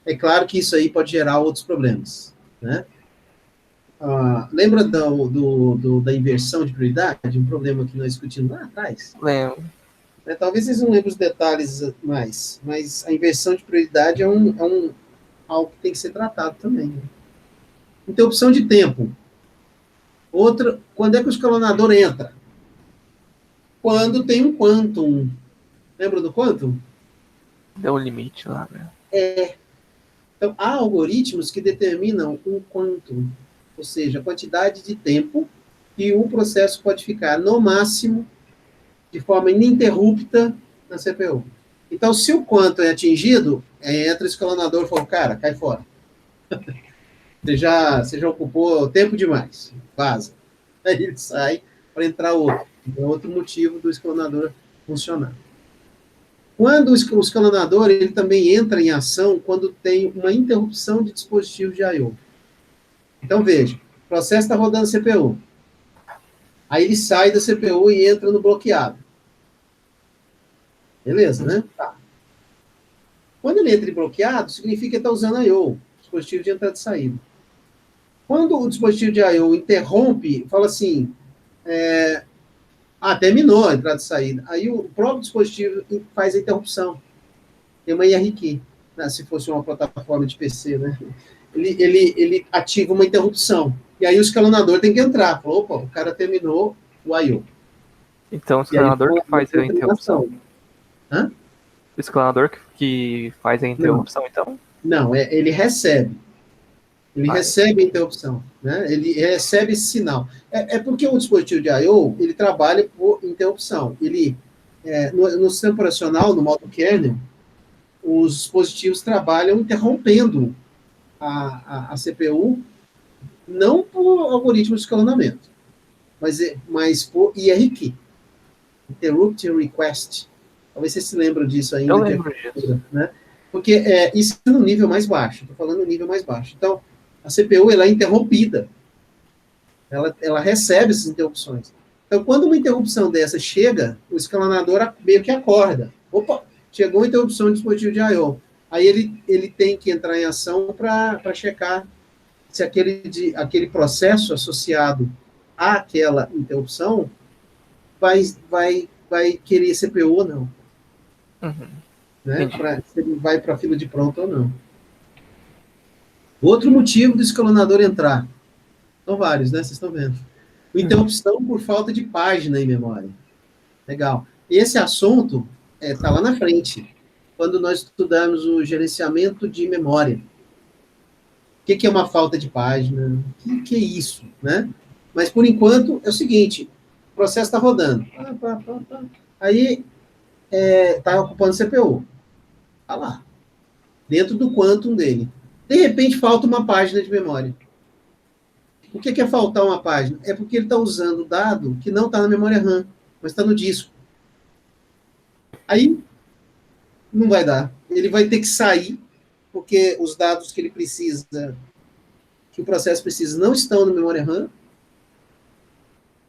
É claro que isso aí pode gerar outros problemas, né? Lembra da inversão de prioridade? Um problema que nós discutimos lá atrás? Lembro. Talvez vocês não lembrem os detalhes mais, mas a inversão de prioridade é algo que tem que ser tratado também. Né? Interrupção de tempo. Outra, quando é que o escalonador entra? Quando tem um quantum. Lembra do quantum? Deu um limite lá, né? Então, há algoritmos que determinam um quantum, ou seja, a quantidade de tempo que o processo pode ficar, no máximo, de forma ininterrupta na CPU. Então, se o quantum é atingido, entra o escalonador e fala, cara, cai fora. Você já ocupou tempo demais, vaza. Aí ele sai para entrar outro. É outro motivo do escalonador funcionar. Quando o escalonador, ele também entra em ação quando tem uma interrupção de dispositivo de I/O. Então, veja, o processo está rodando a CPU. Aí ele sai da CPU e entra no bloqueado. Beleza, né? Tá. Quando ele entra em bloqueado, significa que ele está usando I/O, dispositivo de entrada e saída. Quando o dispositivo de I/O interrompe, fala assim, Terminou a entrada e saída. Aí o próprio dispositivo faz a interrupção. Tem uma IRQ, né, se fosse uma plataforma de PC, né? Ele ativa uma interrupção. E aí o escalonador tem que entrar. Falou, opa, o cara terminou o I/O. Então o E aí escalonador que faz a interrupção. Hã? O escalonador que faz a interrupção, então? Não, ele recebe. Ele recebe a interrupção, né? Ele recebe esse sinal. Porque o dispositivo de I/O, ele trabalha por interrupção. No sistema operacional, no modo kernel, os dispositivos trabalham interrompendo a CPU, não por algoritmo de escalonamento, mas por IRQ, Interrupt Request. Talvez você se lembre disso ainda. Eu lembro disso. Né? Porque isso é no nível mais baixo, estou falando no nível mais baixo. Então, a CPU ela é interrompida, ela recebe essas interrupções. Então, quando uma interrupção dessa chega, o escalonador meio que acorda. Opa, chegou a interrupção do dispositivo de I/O. Aí ele tem que entrar em ação para checar se aquele processo associado àquela interrupção vai querer CPU ou não. Uhum. Né? Se ele vai para a fila de pronto ou não. Outro motivo do escalonador entrar. São vários, né? Vocês estão vendo. Interrupção por falta de página em memória. Legal. Esse assunto está lá na frente, quando nós estudamos o gerenciamento de memória. O que é uma falta de página? O que é isso? Né? Mas, por enquanto, é o seguinte, o processo está rodando. Aí, está ocupando CPU. Está lá. Dentro do quantum dele. De repente, falta uma página de memória. O que é faltar uma página? É porque ele está usando dado que não está na memória RAM, mas está no disco. Aí, não vai dar. Ele vai ter que sair, porque os dados que ele precisa, que o processo precisa, não estão na memória RAM.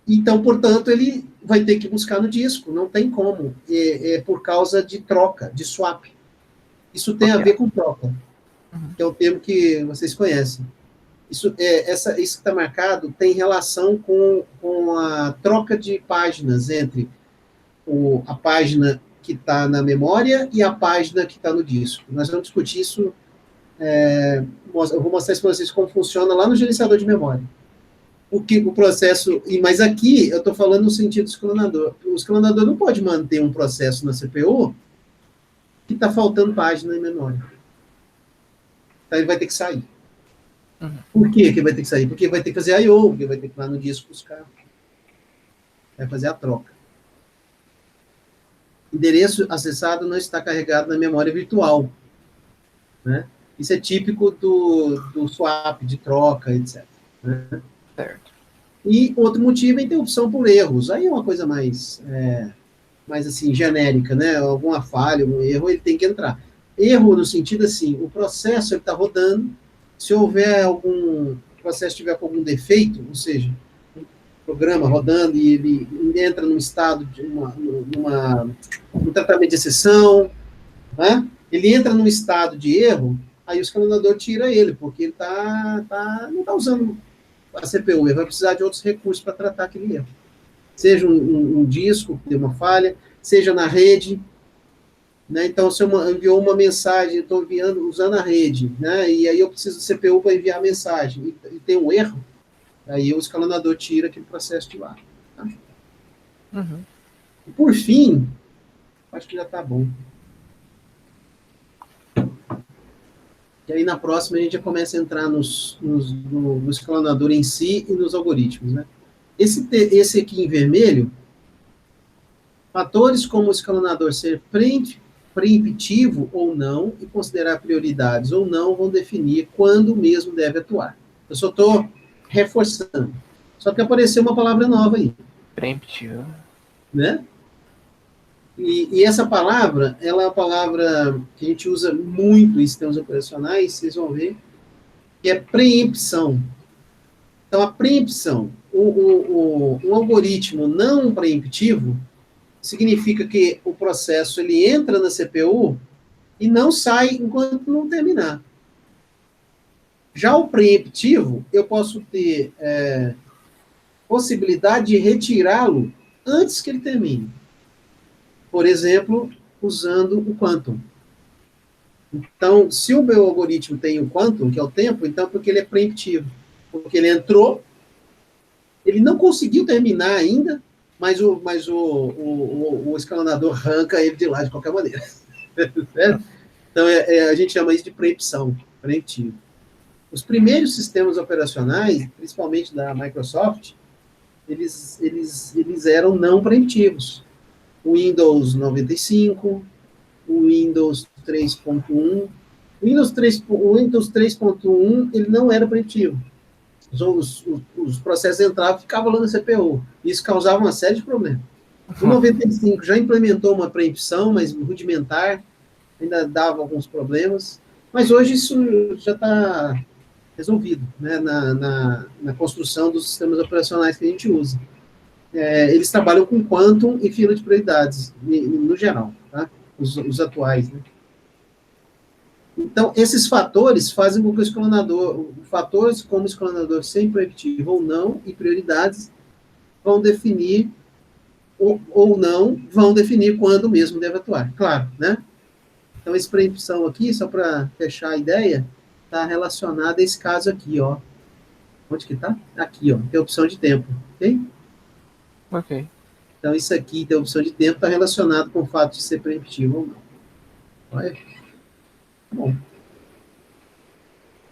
Então, portanto, ele vai ter que buscar no disco. Não tem como. É por causa de troca, de swap. Isso tem a ver com troca, que é o termo que vocês conhecem. Isso que está marcado tem relação com a troca de páginas entre a página que está na memória e a página que está no disco. Nós vamos discutir isso, eu vou mostrar isso para vocês como funciona lá no gerenciador de memória. O processo, mas aqui eu estou falando no sentido do escalonador. O escalonador não pode manter um processo na CPU que está faltando página em memória. Então ele vai ter que sair. Por que vai ter que sair? Porque vai ter que fazer I/O, porque vai ter que ir lá no disco buscar. Vai fazer a troca. Endereço acessado não está carregado na memória virtual. Né? Isso é típico do swap, de troca, etc. Né? Certo. E outro motivo é interrupção por erros. Aí é uma coisa mais assim, genérica, né? Alguma falha, algum erro, ele tem que entrar. Erro no sentido assim, o processo está rodando, se houver o processo tiver com algum defeito, ou seja, um programa rodando e ele entra num estado de um tratamento de exceção, né? Ele entra num estado de erro, aí o escalonador tira ele, porque ele não está usando a CPU, ele vai precisar de outros recursos para tratar aquele erro. Seja um disco que deu uma falha, seja na rede, né? Então, se eu enviou uma mensagem, estou usando a rede, né? E aí eu preciso do CPU para enviar a mensagem, e tem um erro, aí o escalonador tira aquele processo de lá. Tá? Uhum. E por fim, acho que já está bom. E aí na próxima a gente já começa a entrar no escalonador em si e nos algoritmos, né? Esse aqui em vermelho, fatores como o escalonador ser preemptivo ou não e considerar prioridades ou não vão definir quando mesmo deve atuar. Eu só estou reforçando. Só que apareceu uma palavra nova aí. Preemptivo. Né? E essa palavra, ela é uma palavra que a gente usa muito em sistemas operacionais, vocês vão ver, que é preempção. Então, a preempção, um algoritmo não preemptivo, significa que o processo ele entra na CPU e não sai enquanto não terminar. Já o preemptivo, eu posso ter possibilidade de retirá-lo antes que ele termine. Por exemplo, usando o quantum. Então, se o meu algoritmo tem o quantum, que é o tempo, então porque ele é preemptivo. Porque ele entrou, ele não conseguiu terminar ainda, mas o escalonador arranca ele de lá de qualquer maneira. Então, a gente chama isso de preempção, preemptivo. Os primeiros sistemas operacionais, principalmente da Microsoft, eles eram não preemptivos. O Windows 95, o Windows 3.1. O Windows 3.1 ele não era preemptivo. Os processos entravam e ficavam lá no CPU. Isso causava uma série de problemas. O 95 já implementou uma preempção, mas rudimentar, ainda dava alguns problemas. Mas hoje isso já está resolvido, né, na construção dos sistemas operacionais que a gente usa. Eles trabalham com quantum e fila de prioridades, no geral, tá? Os atuais, né? Então, esses fatores fazem com que o escalonador, fatores como o escalonador ser preemptivo ou não, e prioridades vão definir, ou não, vão definir quando mesmo deve atuar, claro, né? Então, essa preempção aqui, só para fechar a ideia, está relacionada a esse caso aqui, ó. Onde que tá? Aqui, ó, tem a opção de tempo, ok? Ok. Então, isso aqui, tem a opção de tempo, está relacionado com o fato de ser preemptivo ou não. Olha. Bom.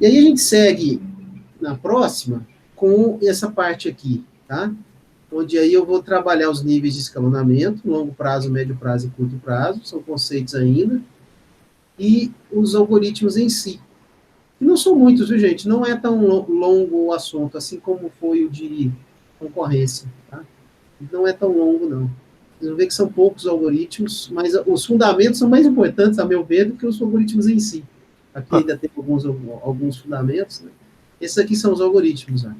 E aí a gente segue na próxima com essa parte aqui, tá? Onde aí eu vou trabalhar os níveis de escalonamento, longo prazo, médio prazo e curto prazo, são conceitos ainda, e os algoritmos em si. E não são muitos, viu, gente? Não é tão longo o assunto, assim como foi o de concorrência, tá? Não é tão longo, não. Vocês vão ver que são poucos algoritmos, mas os fundamentos são mais importantes, a meu ver, do que os algoritmos em si. Aqui ainda tem alguns fundamentos, né? Esses aqui são os algoritmos, né?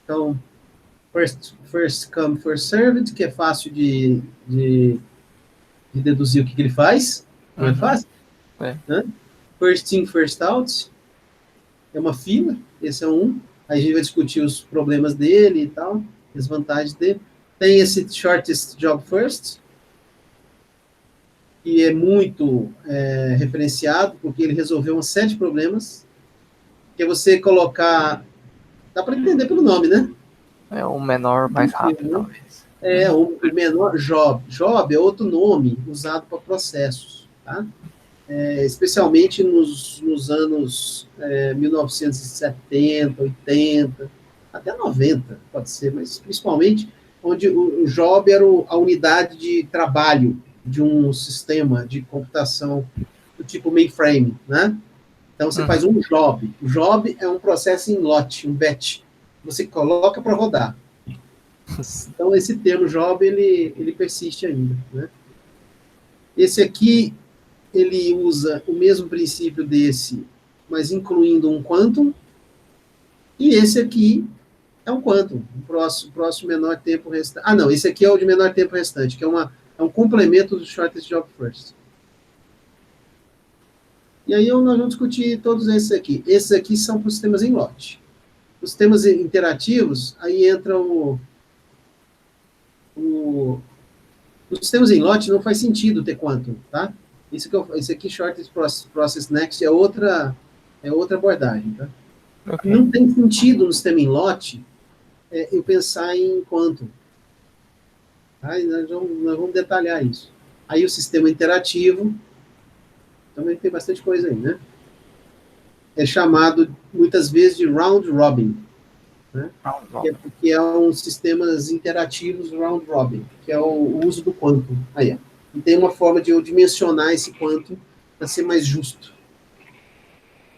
Então, first come, first served, que é fácil de deduzir o que ele faz. Não é fácil? É. Né? First in, first out. É uma fila, esse é um. Aí a gente vai discutir os problemas dele e tal, as vantagens dele. Tem esse shortest job first, que é muito referenciado, porque ele resolveu uma série de problemas, que é você colocar... Dá para entender pelo nome, né? É o menor mais rápido, talvez. O menor job. Job é outro nome usado para processos, tá? Especialmente nos anos 1970, 80, até 90, pode ser, mas principalmente onde o job era a unidade de trabalho de um sistema de computação do tipo mainframe, né? Então, você faz um job. O job é um processo em lote, um batch. Você coloca para rodar. Então, esse termo job, ele persiste ainda, né? Esse aqui, ele usa o mesmo princípio desse, mas incluindo um quantum. E esse aqui é um quantum, o próximo menor tempo restante. Ah, não, esse aqui é o de menor tempo restante, que é um complemento do shortest job first. E aí nós vamos discutir todos esses aqui. Esses aqui são para os sistemas em lote. Os sistemas interativos, aí entra os sistemas em lote não faz sentido ter quantum, tá? Esse aqui, shortest process next, é outra abordagem, tá? Okay. Não tem sentido no sistema em lote eu pensar em quantum. Aí nós vamos detalhar isso. Aí o sistema interativo, também tem bastante coisa aí, né? É chamado, muitas vezes, de round robin, né? Que é um sistemas interativos round robin, que é o uso do quantum. Aí, e tem uma forma de eu dimensionar esse quantum para ser mais justo,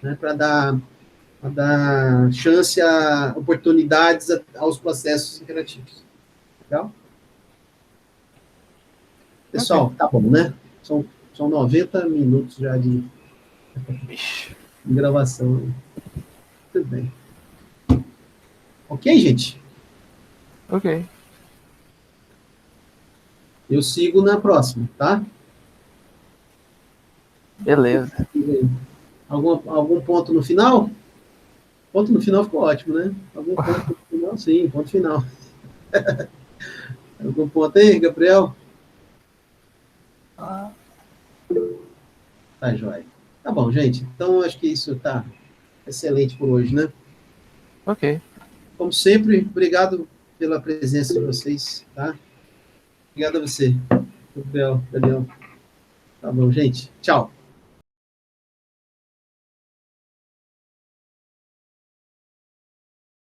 né? Para dar chance a oportunidades aos processos interativos. Legal? Pessoal, tá bom, né? São 90 minutos já de gravação. Tudo bem. Ok, gente? Ok. Eu sigo na próxima, tá? Beleza. Algum ponto no final? Ponto no final ficou ótimo, né? Algum ponto no final? Sim, ponto final. Algum ponto aí, Gabriel? Ah, Tá, joia. Tá bom, gente. Então, acho que isso tá excelente por hoje, né? ok. Como sempre, obrigado pela presença de vocês, tá? Obrigado a você, Gabriel, Daniel. Tá bom, gente. Tchau.